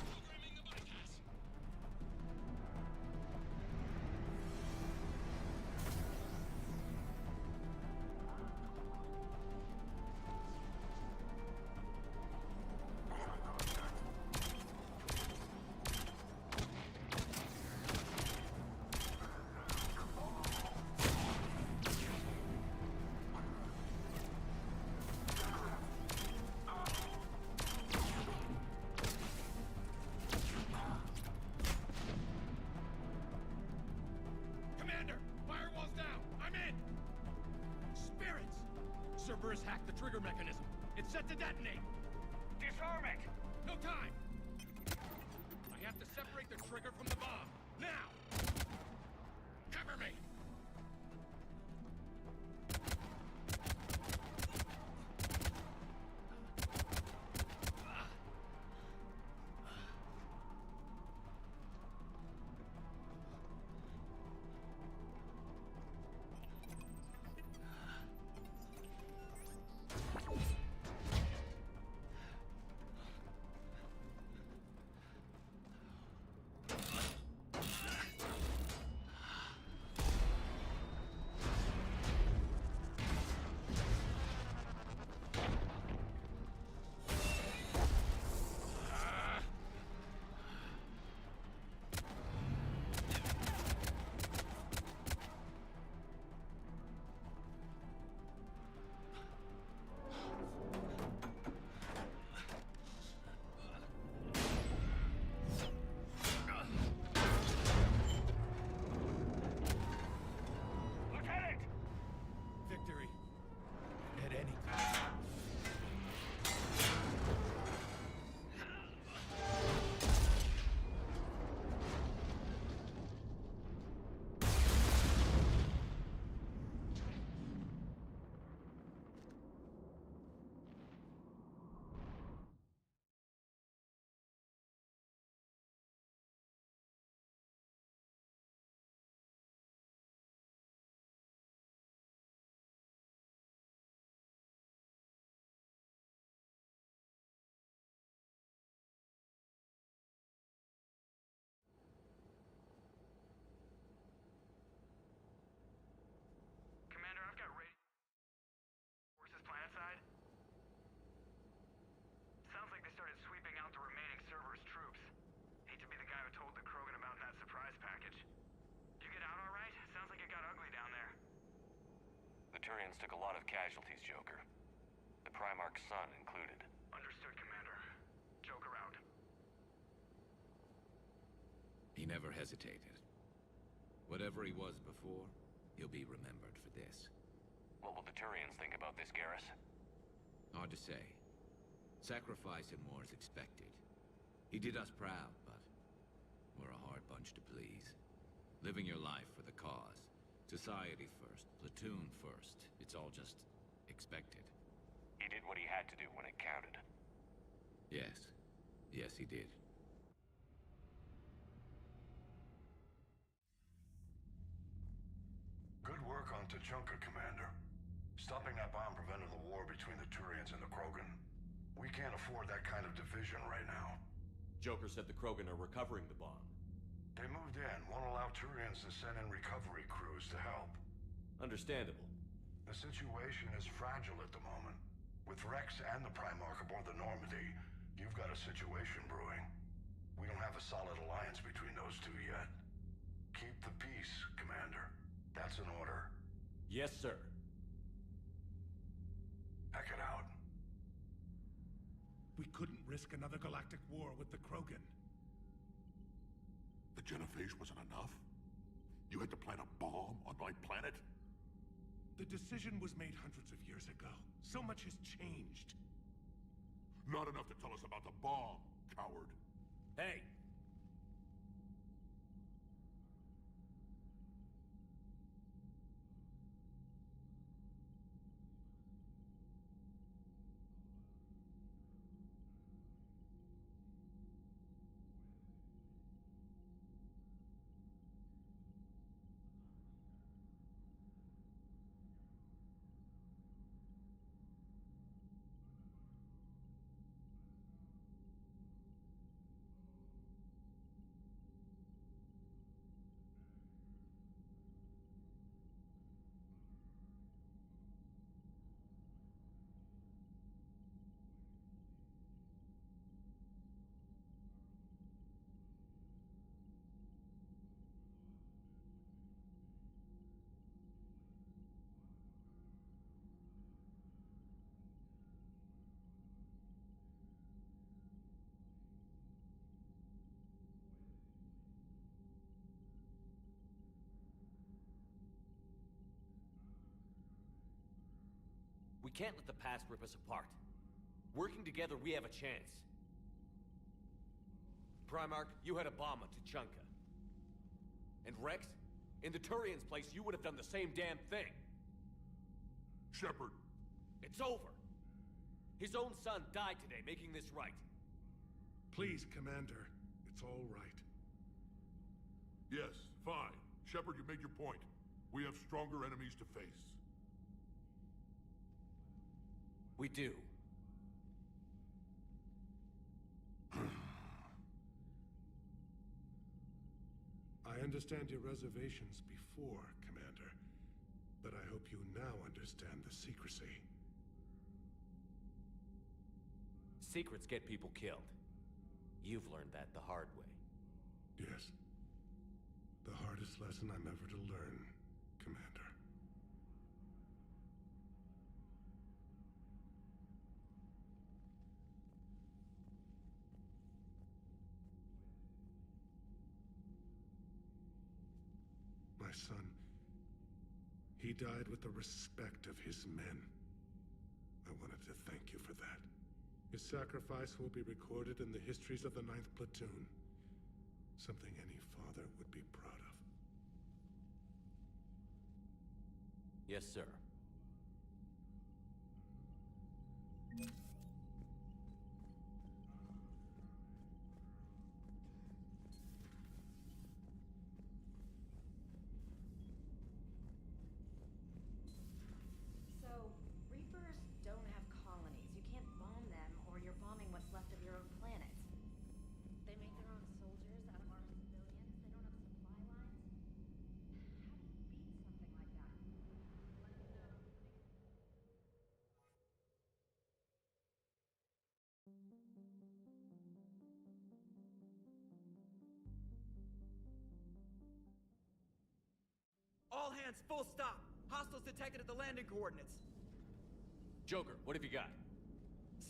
[SPEAKER 5] Programming the bypass.
[SPEAKER 6] Commander! Firewall's down! I'm in! Spirits! Cerberus hacked the trigger mechanism. It's set to detonate!
[SPEAKER 1] Disarm it!
[SPEAKER 6] No time! I have to separate the trigger from the bomb. Now! Cover me!
[SPEAKER 1] Turians took a lot of casualties, Joker. The Primarch's son included.
[SPEAKER 9] Understood, Commander. Joker out.
[SPEAKER 3] He never hesitated. Whatever he was before, he'll be remembered for this.
[SPEAKER 1] What will the Turians think about this, Garrus?
[SPEAKER 3] Hard to say. Sacrifice in war is expected. He did us proud, but we're a hard bunch to please. Living your life for the cause. Society first, platoon first. It's all just expected.
[SPEAKER 1] He did what he had to do when it counted.
[SPEAKER 3] Yes. Yes, he did.
[SPEAKER 9] Good work on Tachanka, Commander. Stopping that bomb prevented the war between the Turians and the Krogan. We can't afford that kind of division right now.
[SPEAKER 10] Joker said the Krogan are recovering the bomb.
[SPEAKER 9] They moved in, won't allow Turians to send in recovery crews to help.
[SPEAKER 10] Understandable.
[SPEAKER 9] The situation is fragile at the moment. With Rex and the Primarch aboard the Normandy, you've got a situation brewing. We don't have a solid alliance between those two yet. Keep the peace, Commander. That's an order.
[SPEAKER 10] Yes, sir.
[SPEAKER 9] Heck it out.
[SPEAKER 11] We couldn't risk another galactic war with the Krogan.
[SPEAKER 14] The genophage wasn't enough? You had to plant a bomb on my planet?
[SPEAKER 11] The decision was made hundreds of years ago. So much has changed.
[SPEAKER 14] Not enough to tell us about the bomb, coward.
[SPEAKER 10] Hey! We can't let the past rip us apart. Working together, we have a chance. Primarch, you had a bomb on Tachanka. And Rex, in the Turian's place, you would have done the same damn thing.
[SPEAKER 14] Shepard.
[SPEAKER 10] It's over. His own son died today, making this right.
[SPEAKER 11] Please, Commander. It's all right.
[SPEAKER 14] Yes, fine. Shepard, you made your point. We have stronger enemies to face.
[SPEAKER 10] We do.
[SPEAKER 11] I understand your reservations before, Commander. But I hope you now understand the secrecy.
[SPEAKER 10] Secrets get people killed. You've learned that the hard way.
[SPEAKER 11] Yes. The hardest lesson I'm ever to learn, Commander. My son, he died with the respect of his men. I wanted to thank you for that. His sacrifice will be recorded in the histories of the 9th Platoon. Something any father would be proud of.
[SPEAKER 10] Yes, sir.
[SPEAKER 15] So, Reapers don't have colonies. You can't bomb them, or you're bombing what's left of your own planet. They make their own soldiers out of our civilians. They don't have supply lines. How do you beat something like that? Let me know.
[SPEAKER 18] All hands, full stop! Hostiles detected at the landing coordinates.
[SPEAKER 10] Joker, what have you got?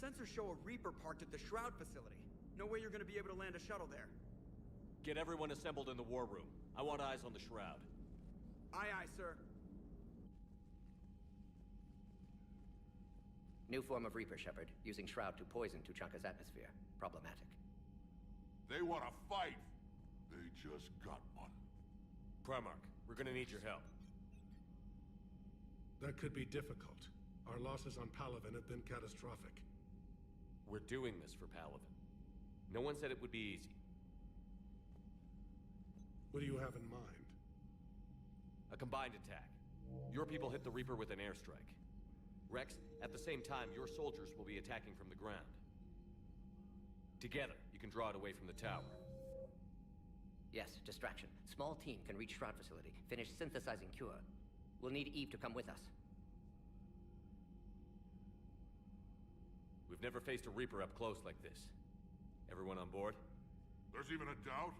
[SPEAKER 18] Sensors show a Reaper parked at the Shroud facility. No way you're gonna be able to land a shuttle there.
[SPEAKER 10] Get everyone assembled in the war room. I want eyes on the Shroud.
[SPEAKER 18] Aye, aye, sir.
[SPEAKER 12] New form of Reaper, Shepard, using Shroud to poison Tuchanka's atmosphere. Problematic.
[SPEAKER 14] They want to fight. They just got one.
[SPEAKER 10] Primarch, we're gonna need your help.
[SPEAKER 11] That could be difficult. Our losses on Palaven have been catastrophic.
[SPEAKER 10] We're doing this for Palaven. No one said it would be easy.
[SPEAKER 11] What do you have in mind?
[SPEAKER 10] A combined attack. Your people hit the Reaper with an airstrike. Rex, at the same time, your soldiers will be attacking from the ground. Together, you can draw it away from the tower.
[SPEAKER 12] Yes, distraction. Small team can reach Shroud facility, finish synthesizing cure. We'll need Eve to come with us.
[SPEAKER 10] We've never faced a Reaper up close like this. Everyone on board?
[SPEAKER 14] There's even a doubt?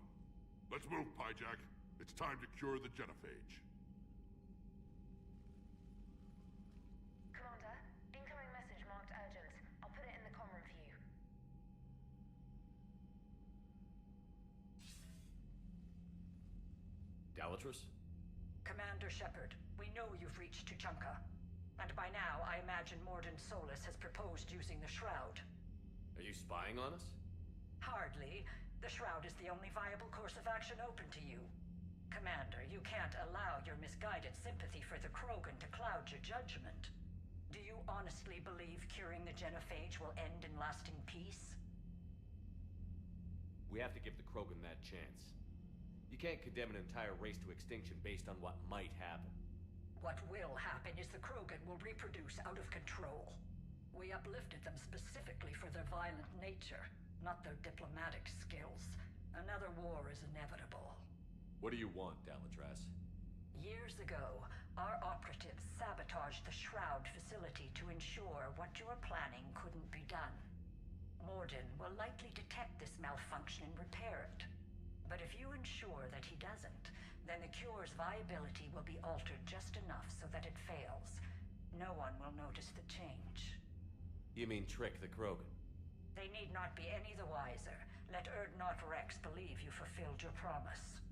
[SPEAKER 14] Let's move, Pyjack. It's time to cure the genophage.
[SPEAKER 17] Commander, incoming message marked urgent. I'll put it in the comm room for you.
[SPEAKER 10] Dalatrus?
[SPEAKER 19] Commander Shepard, we know you've reached Tuchanka. And by now, I imagine Morden Solus has proposed using the Shroud.
[SPEAKER 10] Are you spying on us?
[SPEAKER 19] Hardly. The Shroud is the only viable course of action open to you. Commander, you can't allow your misguided sympathy for the Krogan to cloud your judgment. Do you honestly believe curing the genophage will end in lasting peace?
[SPEAKER 10] We have to give the Krogan that chance. You can't condemn an entire race to extinction based on what might happen.
[SPEAKER 19] What will happen is the Krogan will reproduce out of control. We uplifted them specifically for their violent nature, not their diplomatic skills. Another war is inevitable.
[SPEAKER 10] What do you want, Dalatrus?
[SPEAKER 19] Years ago, our operatives sabotaged the Shroud facility to ensure what you were planning couldn't be done. Morden will likely detect this malfunction and repair it. But if you ensure that he doesn't, then the cure's viability will be altered just enough so that it fails. No one will notice the change.
[SPEAKER 10] You mean trick the Krogan?
[SPEAKER 19] They need not be any the wiser. Let Urdnot Rex believe you fulfilled your promise.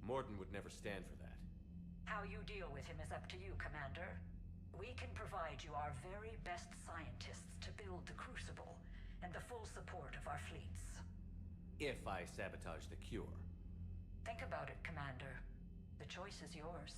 [SPEAKER 10] Morden would never stand for that.
[SPEAKER 19] How you deal with him is up to you, Commander. We can provide you our very best scientists to build the Crucible, and the full support of our fleets.
[SPEAKER 10] If I sabotage the cure.
[SPEAKER 19] Think about it, Commander. The choice is yours.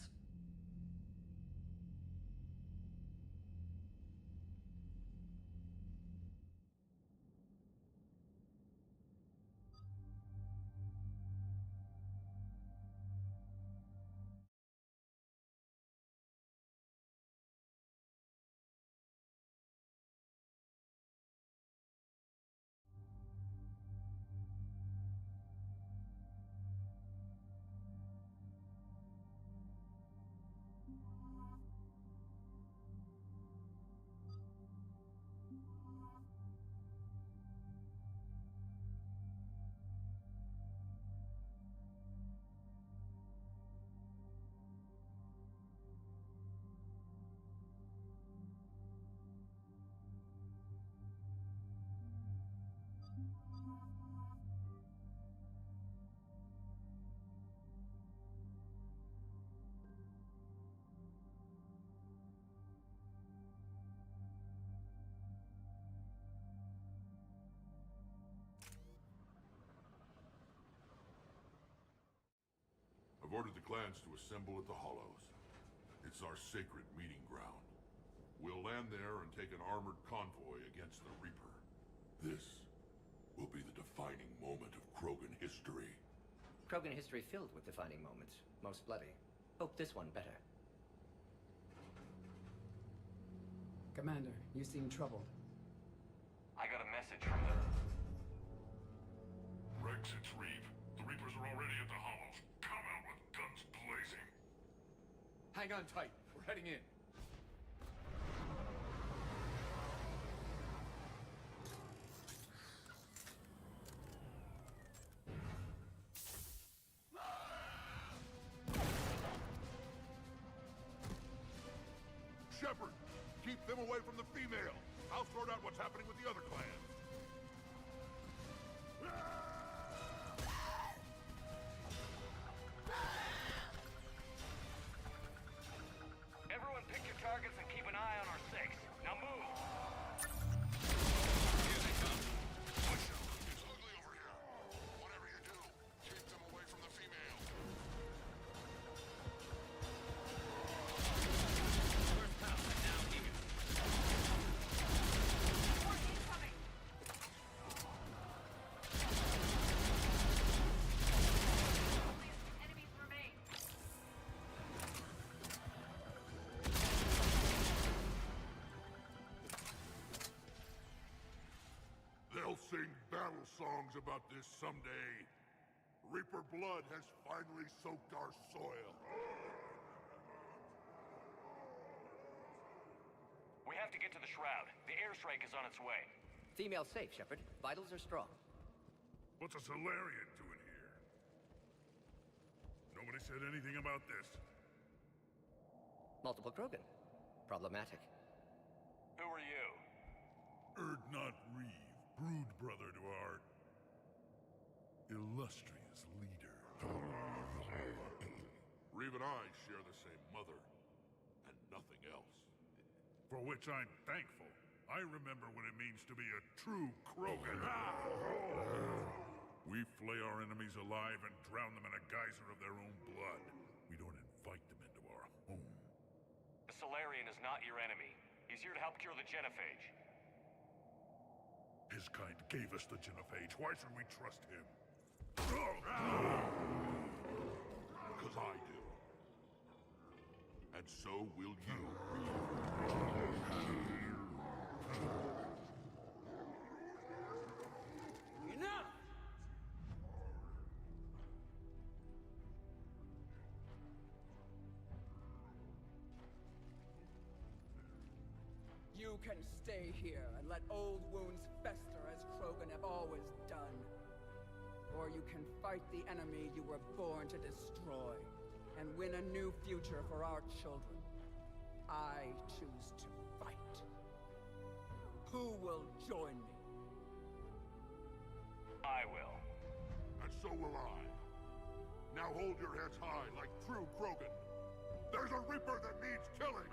[SPEAKER 14] I've ordered the clans to assemble at the Hollows. It's our sacred meeting ground. We'll land there and take an armored convoy against the Reaper. This will be the defining moment of Krogan history.
[SPEAKER 12] Krogan history filled with defining moments. Most bloody. Hope this one better.
[SPEAKER 2] Commander, you seem troubled.
[SPEAKER 1] I got a message from the...
[SPEAKER 14] Rex, it's Reeve. The Reapers are already at the Hollows. Come out with guns blazing.
[SPEAKER 4] Hang on tight. We're heading in.
[SPEAKER 14] Shepard, keep them away from the female. I'll sort out what's happening with the other clans.
[SPEAKER 1] Everyone pick your targets and keep an eye on our six. Now move!
[SPEAKER 14] Here they come. Push them. It's ugly over here. Whatever you do, keep them away from the female.
[SPEAKER 1] First house, now here.
[SPEAKER 19] Force incoming! Enemies remain.
[SPEAKER 14] They'll sing battle songs about this someday. Reaper blood has finally soaked our soil.
[SPEAKER 1] We have to get to the Shroud. The airstrike is on its way.
[SPEAKER 12] Female safe, Shepard. Vitals are strong.
[SPEAKER 14] What's a Solarian doing here? Nobody said anything about this.
[SPEAKER 12] Multiple Krogan. Problematic.
[SPEAKER 1] Who are you?
[SPEAKER 14] Erdnot Reeve, brood brother to our illustrious leader. Reeve and I share the same mother, and nothing else. For which I'm thankful. I remember what it means to be a true Krogan. We flay our enemies alive and drown them in a geyser of their own blood. We don't invite them into our home.
[SPEAKER 1] The Solarian is not your enemy. He's here to help cure the genophage.
[SPEAKER 14] His kind gave us the genophage. Why should we trust him? Because I do. And so will you.
[SPEAKER 18] Enough! You can stay here and let old wounds fester as Krogan have always done. Or you can fight the enemy you were born to destroy and win a new future for our children. I choose to fight. Who will join me?
[SPEAKER 1] I will.
[SPEAKER 14] And so will I. Now hold your heads high like true Krogan. There's a Reaper that needs killing!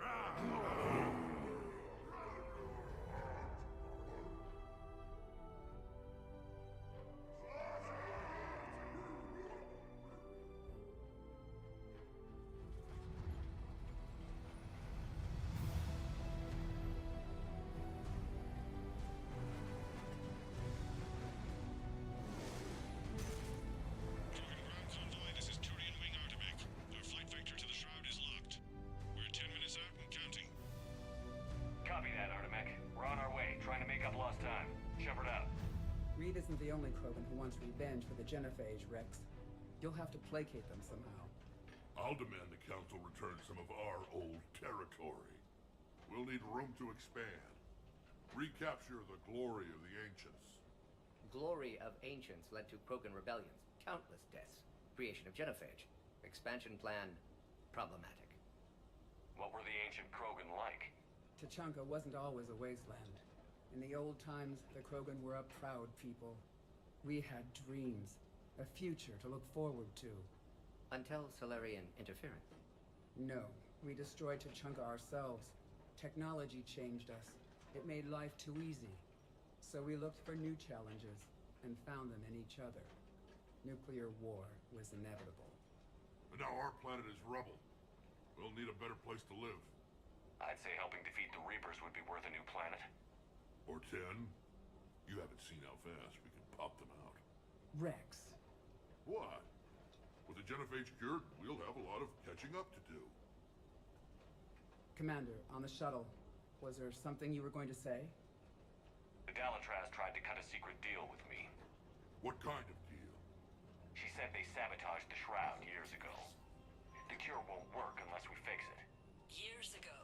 [SPEAKER 5] This is Turian Wing Artemec. Our flight vector to the Shroud is locked. We're 10 minutes out and counting.
[SPEAKER 1] Copy that, Artemec. We're on our way, trying to make up lost time. Shepard out.
[SPEAKER 2] Reed isn't the only Krogan who wants revenge for the genophage, Rex. You'll have to placate them somehow.
[SPEAKER 14] I'll demand the Council return some of our old territory. We'll need room to expand. Recapture the glory of the Ancients.
[SPEAKER 12] Glory of Ancients led to Krogan rebellions, countless deaths, creation of genophage, expansion plan problematic.
[SPEAKER 1] What were the ancient Krogan like?
[SPEAKER 2] Tachanka wasn't always a wasteland. In the old times, the Krogan were a proud people. We had dreams, a future to look forward to.
[SPEAKER 12] Until Solarian interference.
[SPEAKER 2] No, we destroyed Tachanka ourselves. Technology changed us. It made life too easy. So we looked for new challenges, and found them in each other. Nuclear war was inevitable.
[SPEAKER 14] And now our planet is rubble. We'll need a better place to live.
[SPEAKER 1] I'd say helping defeat the Reapers would be worth a new planet.
[SPEAKER 14] Or 10. You haven't seen how fast we can pop them out.
[SPEAKER 2] Rex.
[SPEAKER 14] What? With the genophage cured, we'll have a lot of catching up to do.
[SPEAKER 2] Commander, on the shuttle, was there something you were going to say?
[SPEAKER 1] The Dalitraz tried to cut a secret deal with me.
[SPEAKER 14] What kind of deal?
[SPEAKER 1] She said they sabotaged the Shroud years ago. The cure won't work unless we fix it.
[SPEAKER 19] Years ago,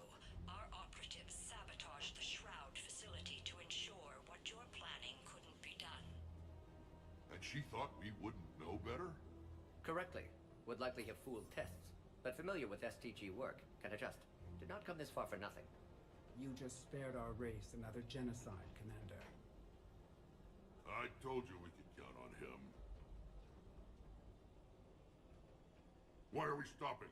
[SPEAKER 19] our operatives sabotaged the Shroud facility to ensure what you're planning couldn't be done.
[SPEAKER 14] And she thought we wouldn't know better?
[SPEAKER 12] Correctly. Would likely have fooled tests. But familiar with STG work, can adjust. Did not come this far for nothing.
[SPEAKER 2] You just spared our race another genocide, Commander.
[SPEAKER 14] I told you we could count on him. Why are we stopping?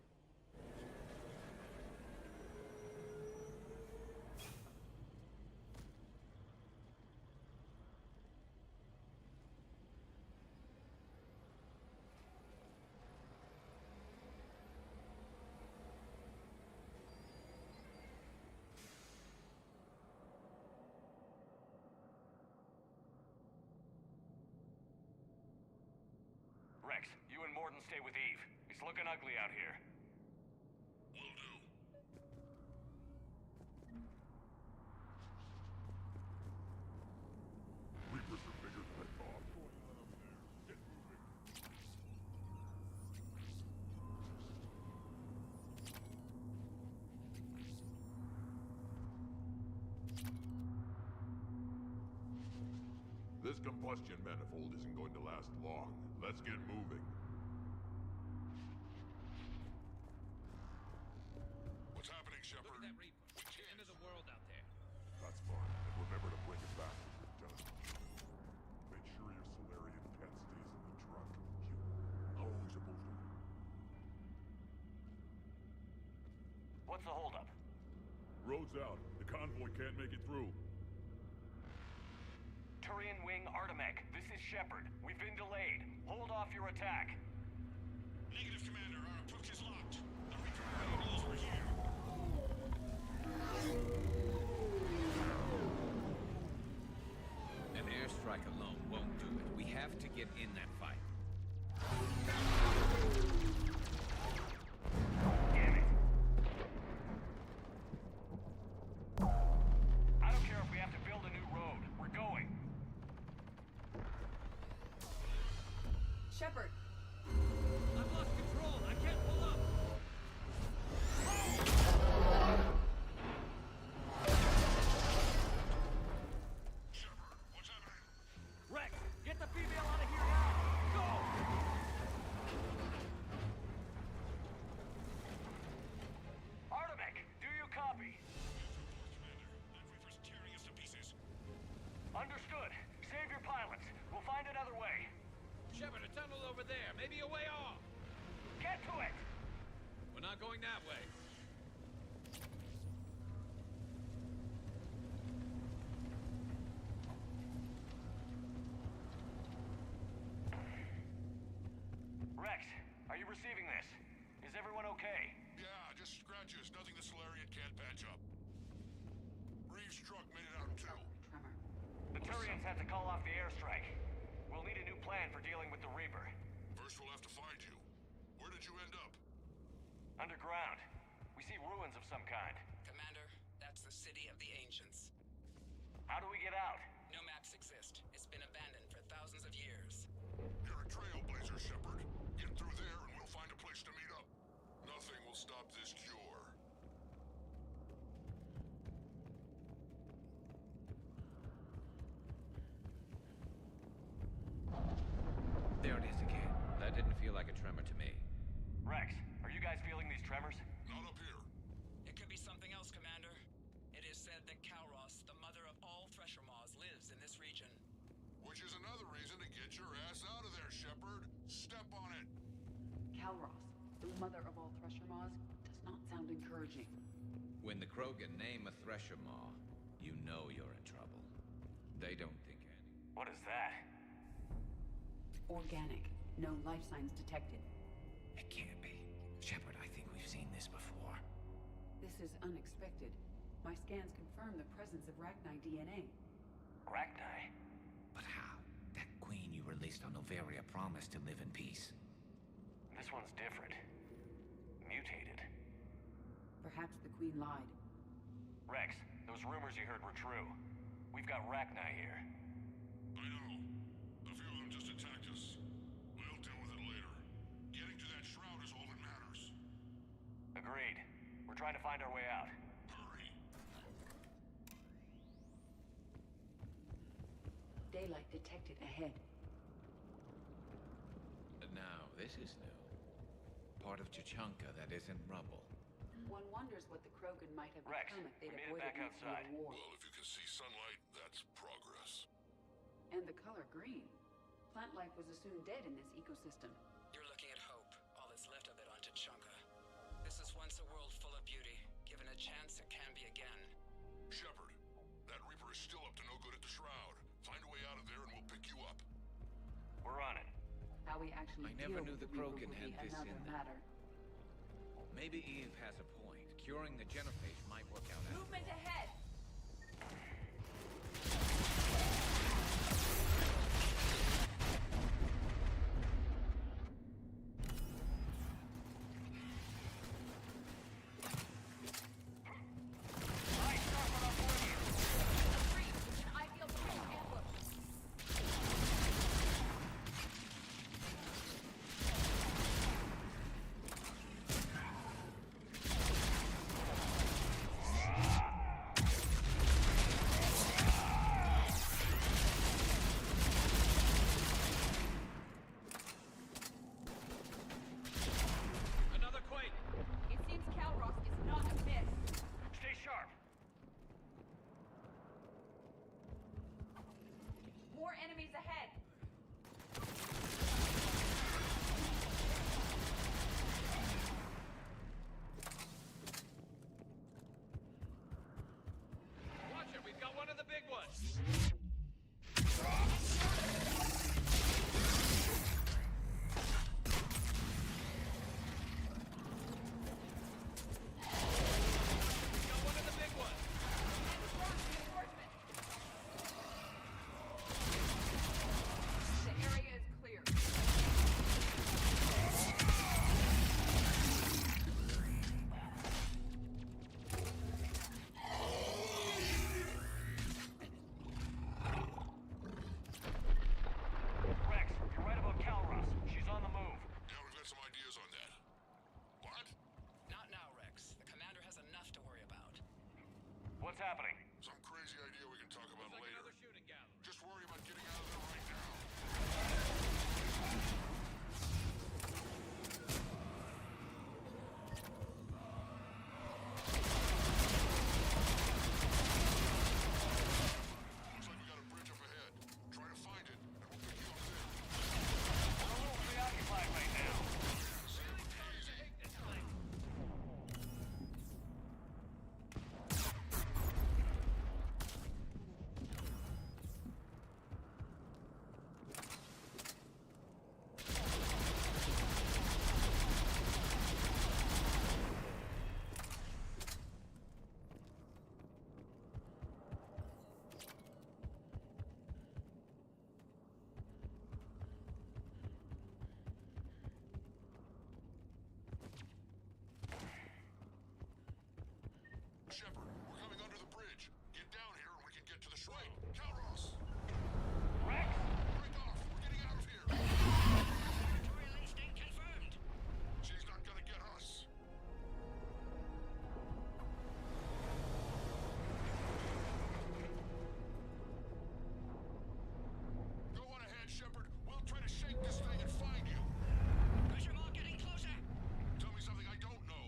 [SPEAKER 1] Rex, you and Morden stay with Eve. It's looking ugly out here.
[SPEAKER 14] Will do. Reapers are bigger than I thought. Going on up there. Get moving. This combustion manifold isn't going to last long. Let's get moving. What's happening, Shepard?
[SPEAKER 6] Look at that Reaper. End of the world out there.
[SPEAKER 14] That's fine. And remember to bring it back when you're done. Make sure your Solarian pet stays in the truck. How are we supposed to...
[SPEAKER 1] What's the holdup?
[SPEAKER 14] Road's out. The convoy can't make it through.
[SPEAKER 1] Turian Wing Artemech, this is Shepard. We've been delayed. Hold off your attack.
[SPEAKER 5] Negative, Commander. Our approach is locked. The Reaper already knows we're here.
[SPEAKER 3] An airstrike alone won't do it. We have to get in that fight.
[SPEAKER 1] Damn it. I don't care if we have to build a new road. We're going.
[SPEAKER 18] Shepard!
[SPEAKER 6] I've lost control. I can't pull up.
[SPEAKER 5] Shepard, what's happening?
[SPEAKER 10] Rex, get the female out of here now! Go!
[SPEAKER 1] Artemech, do you copy?
[SPEAKER 5] Commander, that Reaper's tearing us to pieces.
[SPEAKER 1] Understood. Save your pilots. We'll find another way.
[SPEAKER 6] Shepard, a tunnel over there. Maybe a way off.
[SPEAKER 1] Get to it!
[SPEAKER 6] We're not going that way.
[SPEAKER 1] Rex, are you receiving this? Is everyone okay?
[SPEAKER 14] Yeah, just scratches. Nothing the Solarian can't patch up. Reeves' truck made it out too.
[SPEAKER 1] The Turians had to call off the airstrike. We'll need a new plan for dealing with the Reaper.
[SPEAKER 14] First we'll have to find you. Where did you end up?
[SPEAKER 1] Underground. We see ruins of some kind.
[SPEAKER 20] Commander, that's the city of the ancients.
[SPEAKER 1] How do we get out?
[SPEAKER 20] No maps exist. It's been abandoned for thousands of years.
[SPEAKER 14] You're a trailblazer, Shepard. Get through there and we'll find a place to meet up. Nothing will stop this cure.
[SPEAKER 3] There it is again. That didn't feel like a tremor to me.
[SPEAKER 1] Rex, are you guys feeling these tremors?
[SPEAKER 14] Not up here.
[SPEAKER 20] It could be something else, Commander. It is said that Kalros, the mother of all Thresher Maws, lives in this region.
[SPEAKER 14] Which is another reason to get your ass out of there, Shepard. Step on it.
[SPEAKER 21] Kalros, the mother of all Thresher Maws, does not sound encouraging.
[SPEAKER 3] When the Krogan name a Thresher Maw, you know you're in trouble. They don't think any.
[SPEAKER 1] What is that?
[SPEAKER 21] Organic. No life signs detected.
[SPEAKER 3] It can't be. Shepard, I think we've seen this before.
[SPEAKER 21] This is unexpected. My scans confirm the presence of Rachni DNA.
[SPEAKER 1] Rachni?
[SPEAKER 3] But how? That queen you released on Noveria promised to live in peace.
[SPEAKER 1] This one's different. Mutated.
[SPEAKER 21] Perhaps the queen lied.
[SPEAKER 1] Rex, those rumors you heard were true. We've got Rachni here.
[SPEAKER 14] I know. A few of them just attacked us. We'll deal with it later. Getting to that shroud is all that matters.
[SPEAKER 1] Agreed. We're trying to find our way out.
[SPEAKER 14] Hurry.
[SPEAKER 21] Daylight detected ahead.
[SPEAKER 3] Now, this is new. Part of Chichanka that isn't rubble.
[SPEAKER 21] One wonders what the Krogan might have
[SPEAKER 1] Rex,
[SPEAKER 21] become if they'd
[SPEAKER 1] we made it
[SPEAKER 21] avoided
[SPEAKER 1] back
[SPEAKER 21] nuclear
[SPEAKER 1] outside.
[SPEAKER 21] war.
[SPEAKER 14] Well, if you can see sunlight, that's progress.
[SPEAKER 21] And the color green. Plant life was assumed dead in this ecosystem.
[SPEAKER 20] You're looking at hope, all that's left of it on Tuchanka. This is once a world full of beauty. Given a chance, it can be again.
[SPEAKER 14] Shepard, that Reaper is still up to no good at the Shroud. Find a way out of there and we'll pick you up.
[SPEAKER 1] We're on it.
[SPEAKER 21] How we actually
[SPEAKER 3] I never
[SPEAKER 21] deal
[SPEAKER 3] knew
[SPEAKER 21] with
[SPEAKER 3] the
[SPEAKER 21] Reaper
[SPEAKER 3] Krogan
[SPEAKER 21] will
[SPEAKER 3] had
[SPEAKER 21] be
[SPEAKER 3] this
[SPEAKER 21] another
[SPEAKER 3] in them.
[SPEAKER 21] matter.
[SPEAKER 3] Maybe Eve has a point. Curing the genophage might work out.
[SPEAKER 15] Movement ahead!
[SPEAKER 6] Another quake!
[SPEAKER 15] It seems Calros is not a miss.
[SPEAKER 1] Stay sharp.
[SPEAKER 15] More enemies ahead.
[SPEAKER 6] Watch it, we've got one of the big ones! Got one of the big ones!
[SPEAKER 15] The area is clear.
[SPEAKER 1] Rex, you're right about Calros. She's on the move.
[SPEAKER 14] Yeah, we've got some ideas on that. What?
[SPEAKER 20] Not now, Rex. The commander has enough to worry about.
[SPEAKER 1] What's happening?
[SPEAKER 14] Some crazy idea we can talk about
[SPEAKER 6] Looks like
[SPEAKER 14] later.
[SPEAKER 6] another shooting gallery.
[SPEAKER 14] Just worry about getting out of there right now. Looks like we got a bridge up ahead. Try to find it, and we'll pick you up there.
[SPEAKER 1] We're a little preoccupied right now.
[SPEAKER 14] Shepard, we're coming under the bridge. Get down here and we can get to the shrine. Calros!
[SPEAKER 1] Rex?
[SPEAKER 14] Break off! We're getting out of here!
[SPEAKER 5] Tutorial instinct confirmed.
[SPEAKER 14] She's not gonna get us. Go on ahead, Shepard. We'll try to shake this thing and find you.
[SPEAKER 5] Pressure mark getting closer.
[SPEAKER 14] Tell me something I don't know.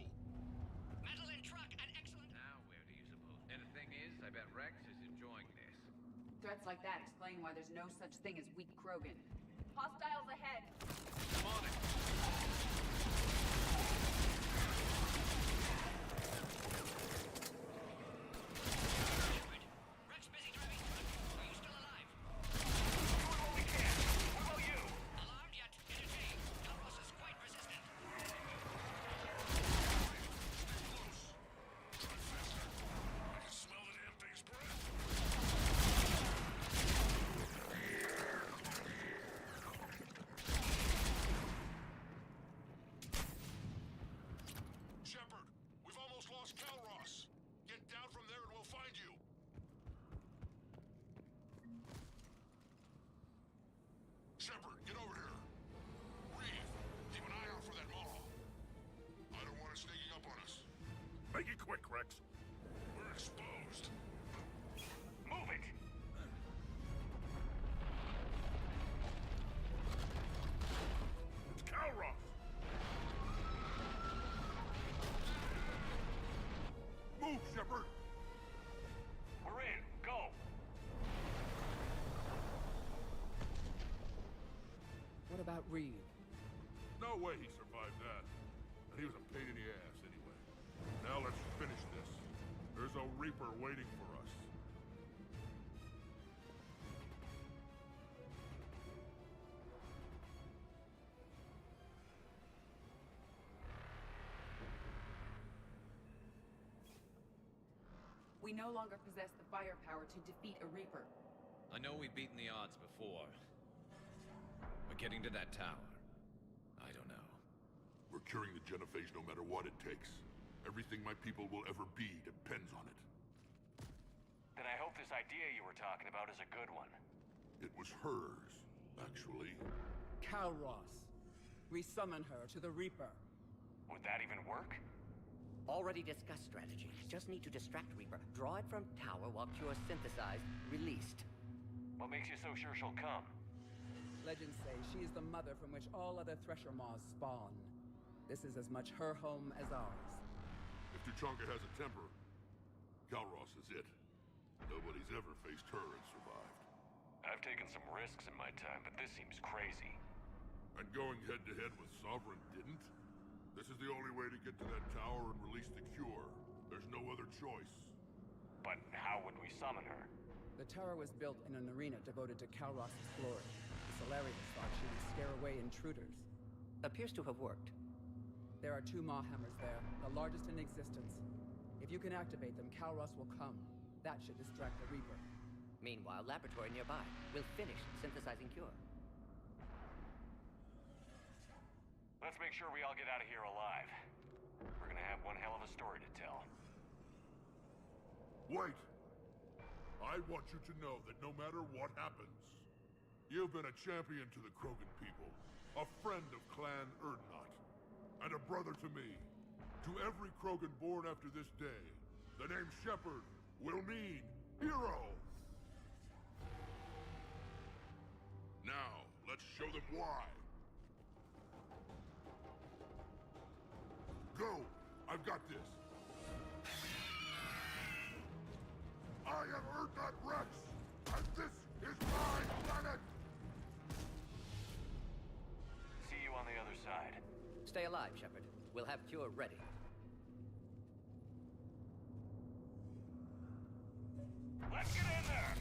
[SPEAKER 5] Metal in truck and excellent.
[SPEAKER 3] Now, where do you suppose? And the thing is, I bet Rex is enjoying this.
[SPEAKER 21] Threats like that explain why there's no such thing as weak Krogan.
[SPEAKER 15] Hostiles ahead.
[SPEAKER 6] I'm on it!
[SPEAKER 5] Rex busy driving truck. Are you still alive?
[SPEAKER 1] Doing what we can. What about you?
[SPEAKER 5] Alarmed yet? Entertained. Calros is quite resistant.
[SPEAKER 14] I can smell the damn thing's breath. Shepard, we've almost lost Calros. Get down from there and we'll find you. Shepard, get over here. Reeve, keep an eye out for that mall. I don't want it sneaking up on us. Make it quick, Rex. We're exposed.
[SPEAKER 1] Move it.
[SPEAKER 14] It's Calros. Shepard?
[SPEAKER 1] We're in. Go!
[SPEAKER 2] What about Reed?
[SPEAKER 14] No way he survived that. And he was a pain in the ass anyway. Now let's finish this. There's a Reaper waiting for us.
[SPEAKER 21] We no longer possess the firepower to defeat a Reaper.
[SPEAKER 3] I know we've beaten the odds before. But getting to that tower, I don't know.
[SPEAKER 14] We're curing the genophage no matter what it takes. Everything my people will ever be depends on it.
[SPEAKER 1] Then I hope this idea you were talking about is a good one.
[SPEAKER 14] It was hers, actually.
[SPEAKER 2] Kalros. We summon her to the Reaper.
[SPEAKER 1] Would that even work?
[SPEAKER 12] Already discussed strategy. Just need to distract Reaper. Draw it from tower while Cure synthesized, released.
[SPEAKER 1] What makes you so sure she'll come?
[SPEAKER 2] Legends say she is the mother from which all other Thresher Maws spawn. This is as much her home as ours.
[SPEAKER 14] If Tuchanka has a temper, Kalros is it. Nobody's ever faced her and survived.
[SPEAKER 1] I've taken some risks in my time, but this seems crazy.
[SPEAKER 14] And going head-to-head with Sovereign didn't? This is the only way to get to that tower and release the cure. There's no other choice.
[SPEAKER 1] But how would we summon her?
[SPEAKER 2] The tower was built in an arena devoted to Kalros' glory. The Solarians thought she would scare away intruders.
[SPEAKER 12] Appears to have worked.
[SPEAKER 2] There are 2 Maw hammers there, the largest in existence. If you can activate them, Kalros will come. That should distract the Reaper.
[SPEAKER 12] Meanwhile, laboratory nearby. We'll finish synthesizing Cure.
[SPEAKER 1] Let's make sure we all get out of here alive. We're gonna have one hell of a story to tell.
[SPEAKER 14] Wait! I want you to know that no matter what happens, you've been a champion to the Krogan people, a friend of Clan Erdnot, and a brother to me. To every Krogan born after this day, the name Shepard will mean hero! Now, let's show them why. Go! I've got this! I am Erdnot Rex, and this is my planet!
[SPEAKER 1] See you on the other side.
[SPEAKER 12] Stay alive, Shepard. We'll have Cure ready.
[SPEAKER 1] Let's get in there!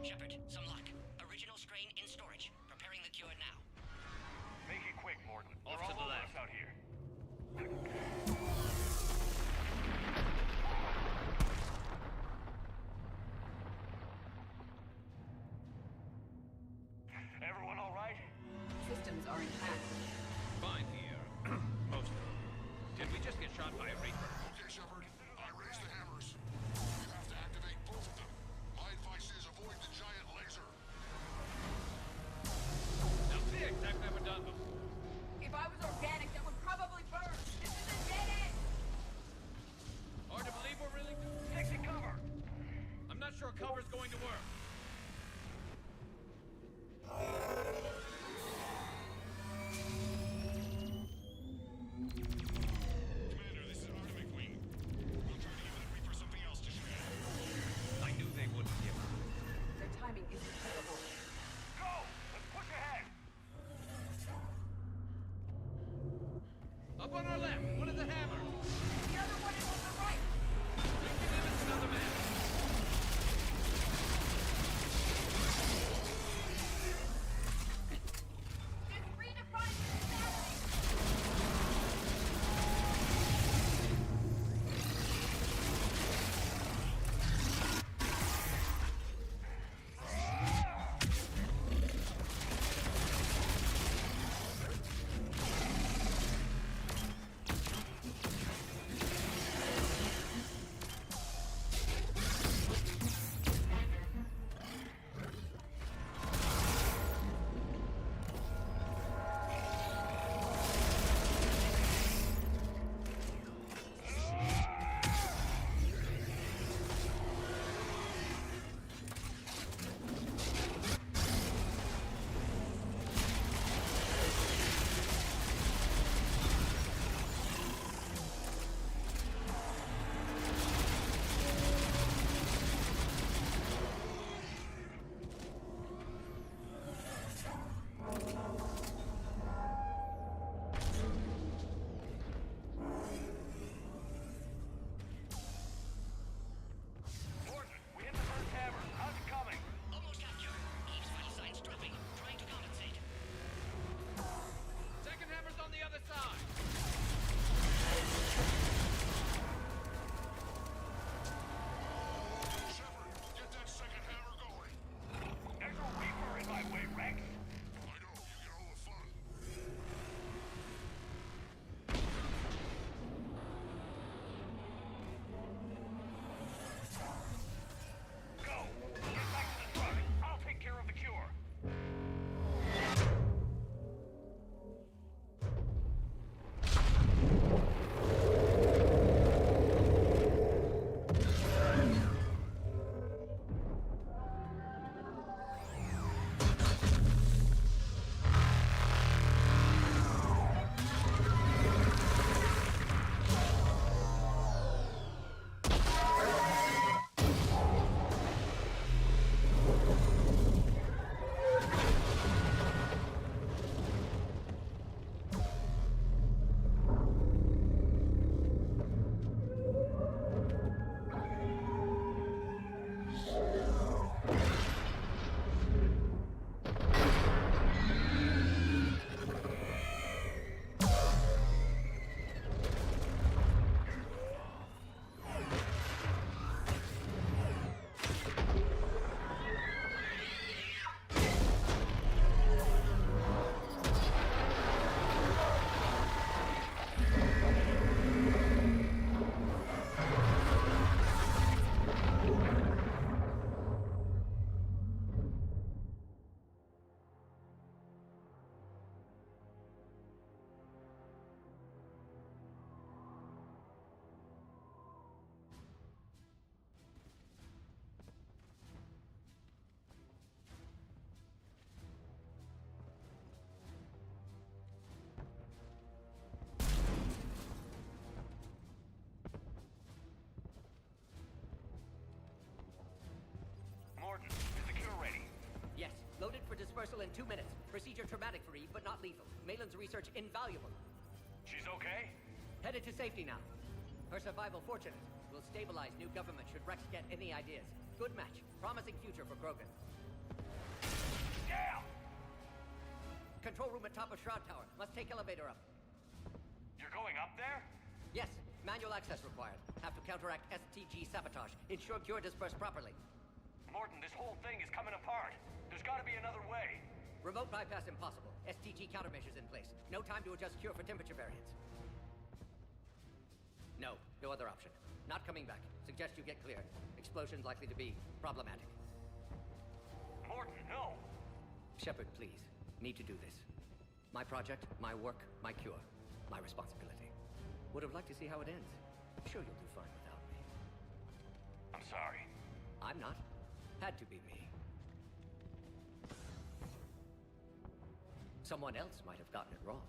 [SPEAKER 12] Shepard, some luck. Original strain in storage. Preparing the cure now.
[SPEAKER 1] Make it quick, Morton.
[SPEAKER 3] Off
[SPEAKER 1] We're
[SPEAKER 3] to
[SPEAKER 1] all
[SPEAKER 3] the
[SPEAKER 1] over
[SPEAKER 3] left.
[SPEAKER 1] us out here. Everyone all right?
[SPEAKER 21] Systems are intact.
[SPEAKER 3] Fine here. Most of them. Did we just get shot by a Reaper?
[SPEAKER 14] Okay, Shepard. I raised the hammers. You have to activate both of them. My advice is avoid the giant laser.
[SPEAKER 3] Now this I've never done before.
[SPEAKER 21] If I was organic, that would probably burn. This is a dead end!
[SPEAKER 3] Hard to believe we're really...
[SPEAKER 1] Taking cover!
[SPEAKER 3] I'm not sure cover's going to work.
[SPEAKER 5] Commander, this is Arctic Wing. We'll try to give the Reaper something else to shoot at.
[SPEAKER 3] I knew they wouldn't give up.
[SPEAKER 21] Their timing is impeccable.
[SPEAKER 1] Go! Let's push ahead!
[SPEAKER 3] Up on our left, one of the hammers.
[SPEAKER 21] The other one is on the right!
[SPEAKER 3] We can limit another man.
[SPEAKER 21] Just redefined
[SPEAKER 12] Dispersal in 2 minutes. Procedure traumatic-free, but not lethal. Maitland's research invaluable.
[SPEAKER 1] She's okay?
[SPEAKER 12] Headed to safety now. Her survival fortunate. Will stabilize new government should Rex get any ideas. Good match. Promising future for Krogan.
[SPEAKER 1] Damn!
[SPEAKER 12] Control room at top of Shroud Tower. Must take elevator up.
[SPEAKER 1] You're going up there?
[SPEAKER 12] Yes. Manual access required. Have to counteract STG sabotage. Ensure cure dispersed properly.
[SPEAKER 1] Morton, this whole thing is coming apart. There's gotta be another way.
[SPEAKER 12] Remote bypass impossible. STG countermeasures in place. No time to adjust cure for temperature variance. No other option. Not coming back. Suggest you get cleared. Explosion's likely to be problematic.
[SPEAKER 1] Morton, no!
[SPEAKER 12] Shepard, please. Need to do this. My project, my work, my cure. My responsibility. Would have liked to see how it ends. Sure you'll do fine without me.
[SPEAKER 1] I'm sorry.
[SPEAKER 12] I'm not. Had to be me. Someone else might have gotten it wrong.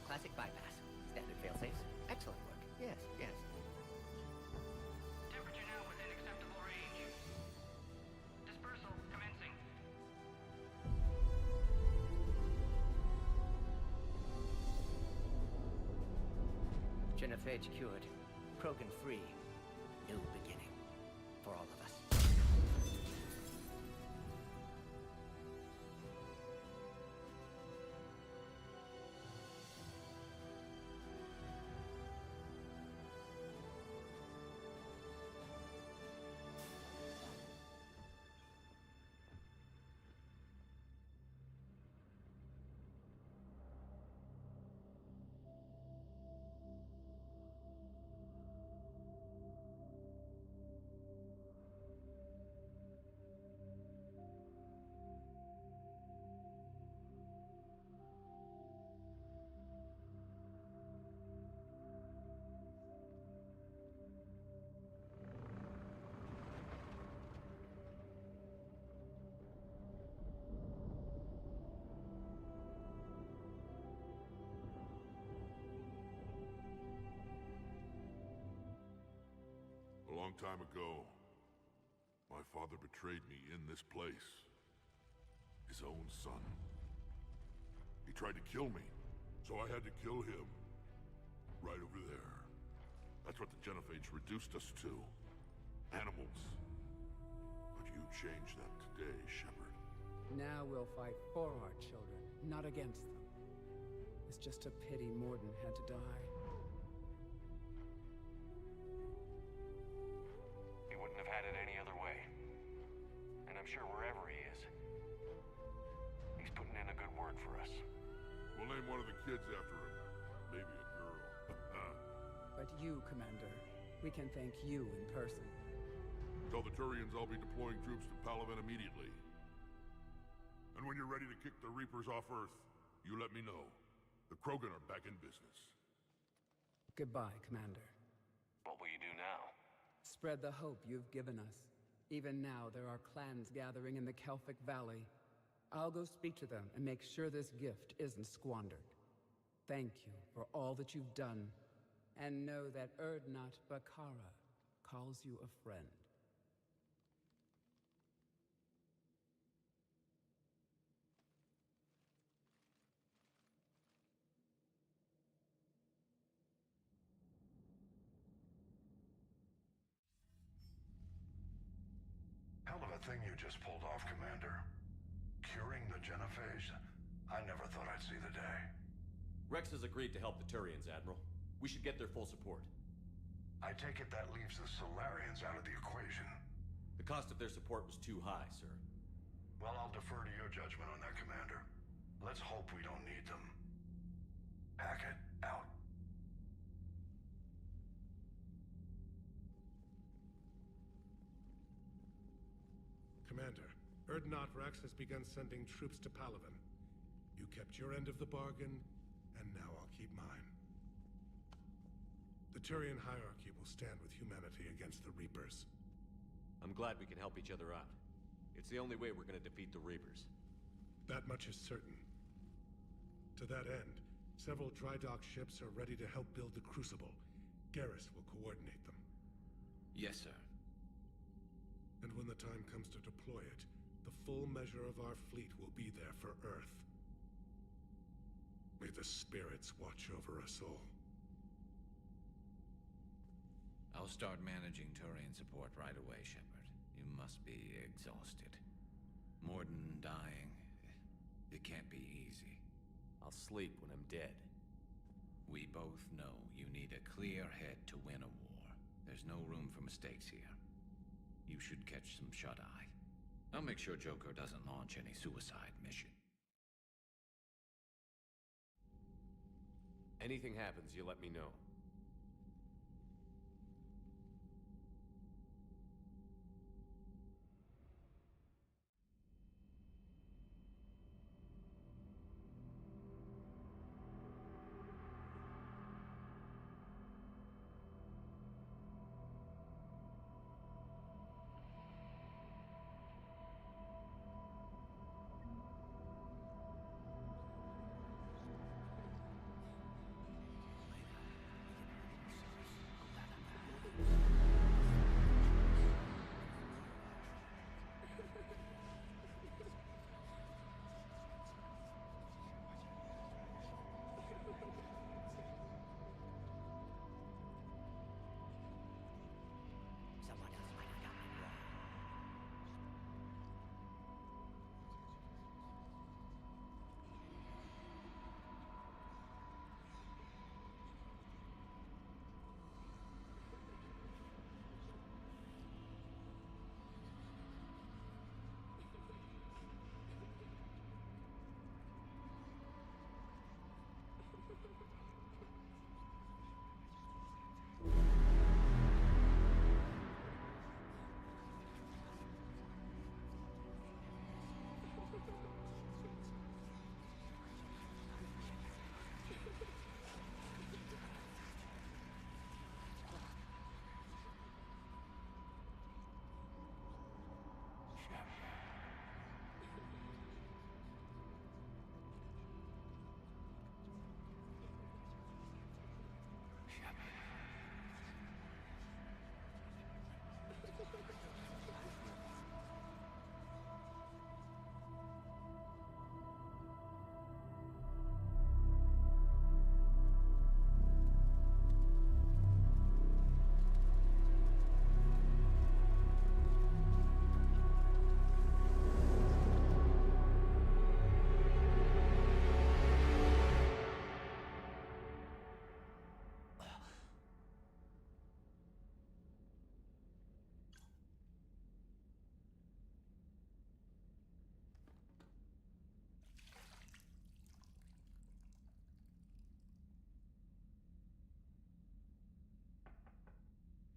[SPEAKER 12] Classic bypass. Standard failsafes. Excellent work. Yes.
[SPEAKER 7] Temperature now within acceptable range. Dispersal commencing.
[SPEAKER 12] Genophage cured. Krogan free. New beginning. For all of us.
[SPEAKER 14] A long time ago, my father betrayed me in this place. His own son. He tried to kill me, so I had to kill him. Right over there. That's what the Genophage reduced us to. Animals. But you changed that today, Shepard.
[SPEAKER 2] Now we'll fight for our children, not against them. It's just a pity Morden had to die.
[SPEAKER 1] He wouldn't have had it any other way. And I'm sure wherever he is, he's putting in a good word for us.
[SPEAKER 14] We'll name one of the kids after him. Maybe a girl.
[SPEAKER 2] But you, Commander, we can thank you in person.
[SPEAKER 14] Tell the Turians I'll be deploying troops to Palaven immediately. And when you're ready to kick the Reapers off Earth, you let me know. The Krogan are back in business.
[SPEAKER 2] Goodbye, Commander.
[SPEAKER 1] What will you do now?
[SPEAKER 2] Spread the hope you've given us. Even now, there are clans gathering in the Kelphic Valley. I'll go speak to them and make sure this gift isn't squandered. Thank you for all that you've done, and know that Erdnot Bakara calls you a friend.
[SPEAKER 9] Hell of a thing you just pulled off, Commander. Curing the Genophage? I never thought I'd see the day.
[SPEAKER 10] Rex has agreed to help the Turians, Admiral. We should get their full support.
[SPEAKER 9] I take it that leaves the Solarians out of the equation.
[SPEAKER 10] The cost of their support was too high, sir.
[SPEAKER 9] Well, I'll defer to your judgment on that, Commander. Let's hope we don't need them. Hackett, out.
[SPEAKER 11] Commander, Erdnot Rex has begun sending troops to Palaven. You kept your end of the bargain, and now I'll keep mine. The Turian hierarchy will stand with humanity against the Reapers.
[SPEAKER 10] I'm glad we can help each other out. It's the only way we're gonna defeat the Reapers.
[SPEAKER 11] That much is certain. To that end, several dry dock ships are ready to help build the Crucible. Garrus will coordinate them.
[SPEAKER 3] Yes, sir.
[SPEAKER 11] And when the time comes to deploy it, the full measure of our fleet will be there for Earth. May the spirits watch over us all.
[SPEAKER 3] I'll start managing Turian support right away, Shepard. You must be exhausted. Morden dying. It can't be easy.
[SPEAKER 10] I'll sleep when I'm dead.
[SPEAKER 3] We both know you need a clear head to win a war. There's no room for mistakes here. You should catch some shut-eye. I'll make sure Joker doesn't launch any suicide mission.
[SPEAKER 10] Anything happens, you let me know.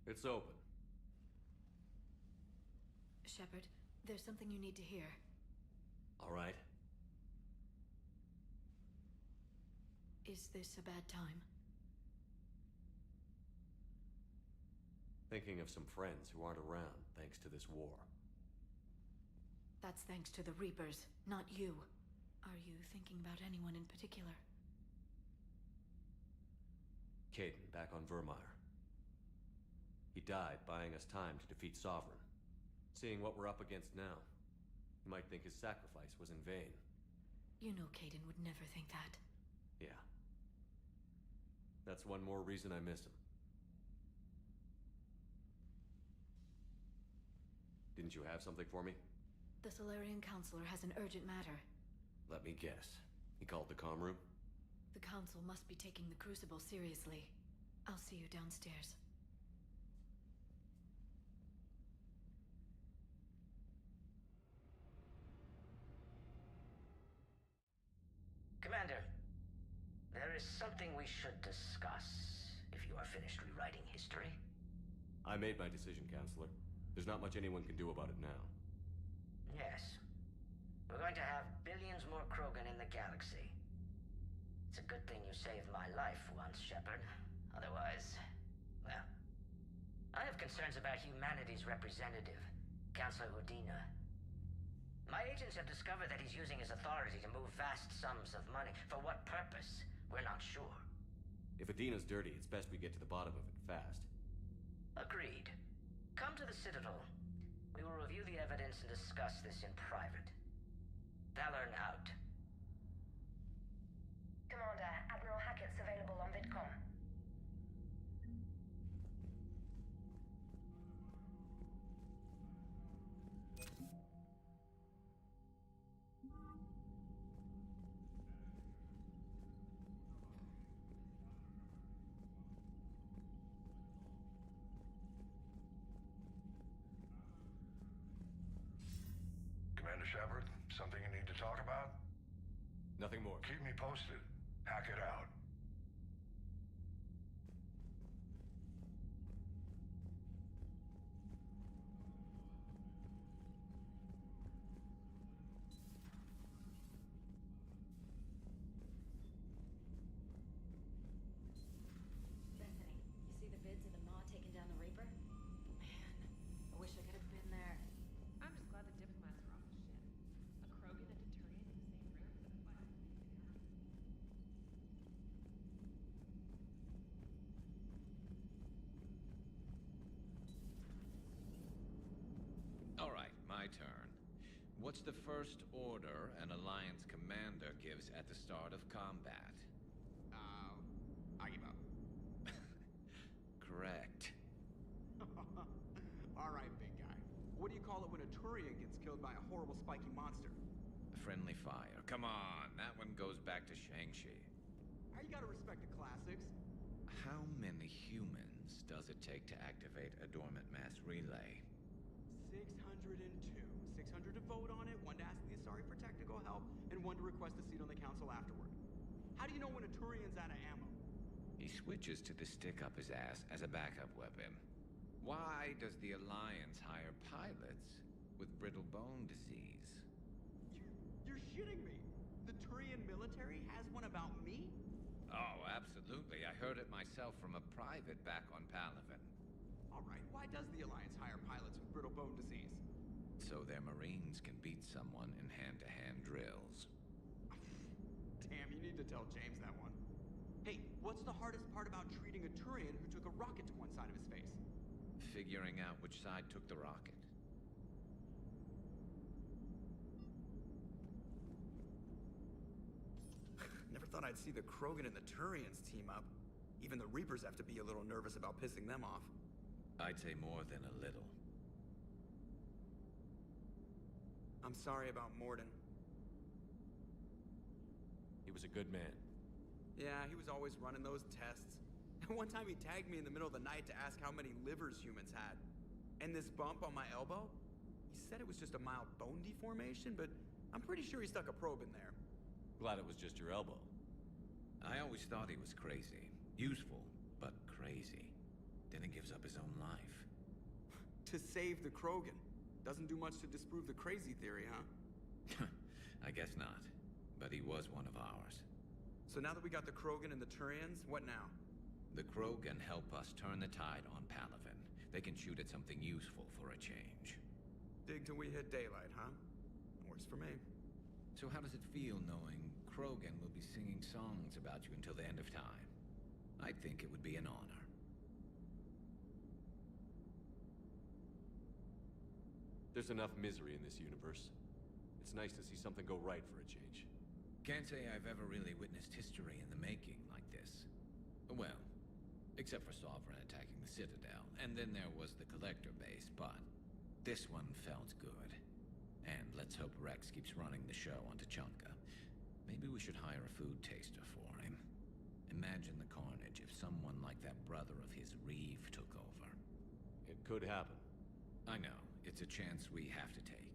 [SPEAKER 10] It's open.
[SPEAKER 16] Shepard, there's something you need to hear.
[SPEAKER 10] All right.
[SPEAKER 16] Is this a bad time?
[SPEAKER 10] Thinking of some friends who aren't around thanks to this war.
[SPEAKER 16] That's thanks to the Reapers, not you. Are you thinking about anyone in particular?
[SPEAKER 10] Caden, back on Vermeer. He died buying us time to defeat Sovereign. Seeing what we're up against now, you might think his sacrifice was in vain.
[SPEAKER 16] You know Caden would never think that.
[SPEAKER 10] Yeah. That's one more reason I miss him. Didn't you have something for me?
[SPEAKER 16] The Solarian Counselor has an urgent matter.
[SPEAKER 10] Let me guess. He called the comm room?
[SPEAKER 16] The Council must be taking the Crucible seriously. I'll see you downstairs.
[SPEAKER 22] Commander, there is something we should discuss, if you are finished rewriting history.
[SPEAKER 10] I made my decision, Counselor. There's not much anyone can do about it now.
[SPEAKER 22] Yes. We're going to have billions more Krogan in the galaxy. It's a good thing you saved my life once, Shepard. Otherwise, well... I have concerns about humanity's representative, Councilor Udina. My agents have discovered that he's using his authority to move vast sums of money. For what purpose? We're not sure.
[SPEAKER 10] If Athena's dirty, it's best we get to the bottom of it fast.
[SPEAKER 22] Agreed. Come to the Citadel. We will review the evidence and discuss this in private. Valorn out.
[SPEAKER 17] Commander, Admiral Hackett's available on VidCom.
[SPEAKER 9] Commander Shepard, something you need to talk about?
[SPEAKER 10] Nothing more.
[SPEAKER 9] Keep me posted. Hack it out.
[SPEAKER 15] Bethany, you see the vids of the Maw taking down the Reaper? Man, I wish I could have been there.
[SPEAKER 7] I'm just glad the diplomats are off the ship. A Krogan and a Turian in the same room for the fight.
[SPEAKER 3] All right, my turn. What's the first order an Alliance commander gives at the start of combat?
[SPEAKER 8] I give up.
[SPEAKER 3] Correct.
[SPEAKER 8] All right, big guy. What do you call it when a Turian gets killed by a horrible spiky monster?
[SPEAKER 3] Friendly fire. Come on, that one goes back to Shang-Chi.
[SPEAKER 8] You gotta respect the classics.
[SPEAKER 3] How many humans does it take to activate a dormant mass relay?
[SPEAKER 8] 602. 600 to vote on it, one to ask the Asari for technical help, and one to request a seat on the council afterward. How do you know when a Turian's out of ammo?
[SPEAKER 3] He switches to the stick up his ass as a backup weapon. Why does the Alliance hire pilots with brittle bone disease?
[SPEAKER 8] You're shitting me. The Turian military has one about me?
[SPEAKER 3] Oh, absolutely. I heard it myself from a private back on Palaven.
[SPEAKER 8] All right, why does the Alliance hire pilots with brittle bone disease?
[SPEAKER 3] So their Marines can beat someone in hand-to-hand drills.
[SPEAKER 8] Damn, you need to tell James that one. Hey, what's the hardest part about treating a Turian who took a rocket to one side of his face?
[SPEAKER 3] Figuring out which side took the rocket.
[SPEAKER 8] Never thought I'd see the Krogan and the Turians team up. Even the Reapers have to be a little nervous about pissing them off.
[SPEAKER 3] I'd say more than a little.
[SPEAKER 8] I'm sorry about Morden.
[SPEAKER 10] He was a good man.
[SPEAKER 8] Yeah, he was always running those tests. One time he tagged me in the middle of the night to ask how many livers humans had. And this bump on my elbow? He said it was just a mild bone deformation, but I'm pretty sure he stuck a probe in there.
[SPEAKER 10] Glad it was just your elbow.
[SPEAKER 3] I always thought he was crazy. Useful, but crazy. Then he gives up his own life.
[SPEAKER 8] To save the Krogan. Doesn't do much to disprove the crazy theory, huh?
[SPEAKER 3] I guess not. But he was one of ours.
[SPEAKER 8] So now that we got the Krogan and the Turians, what now?
[SPEAKER 3] The Krogan help us turn the tide on Palaven. They can shoot at something useful for a change.
[SPEAKER 8] Dig till we hit daylight, huh? Works for me.
[SPEAKER 3] So how does it feel knowing Krogan will be singing songs about you until the end of time? I think it would be an honor.
[SPEAKER 10] There's enough misery in this universe. It's nice to see something go right for a change.
[SPEAKER 3] Can't say I've ever really witnessed history in the making like this. Well, except for Sovereign attacking the Citadel, and then there was the Collector base, but this one felt good. And let's hope Rex keeps running the show on Tuchanka. Maybe we should hire a food taster for him. Imagine the carnage if someone like that brother of his, Reeve, took over.
[SPEAKER 10] It could happen.
[SPEAKER 3] I know. It's a chance we have to take.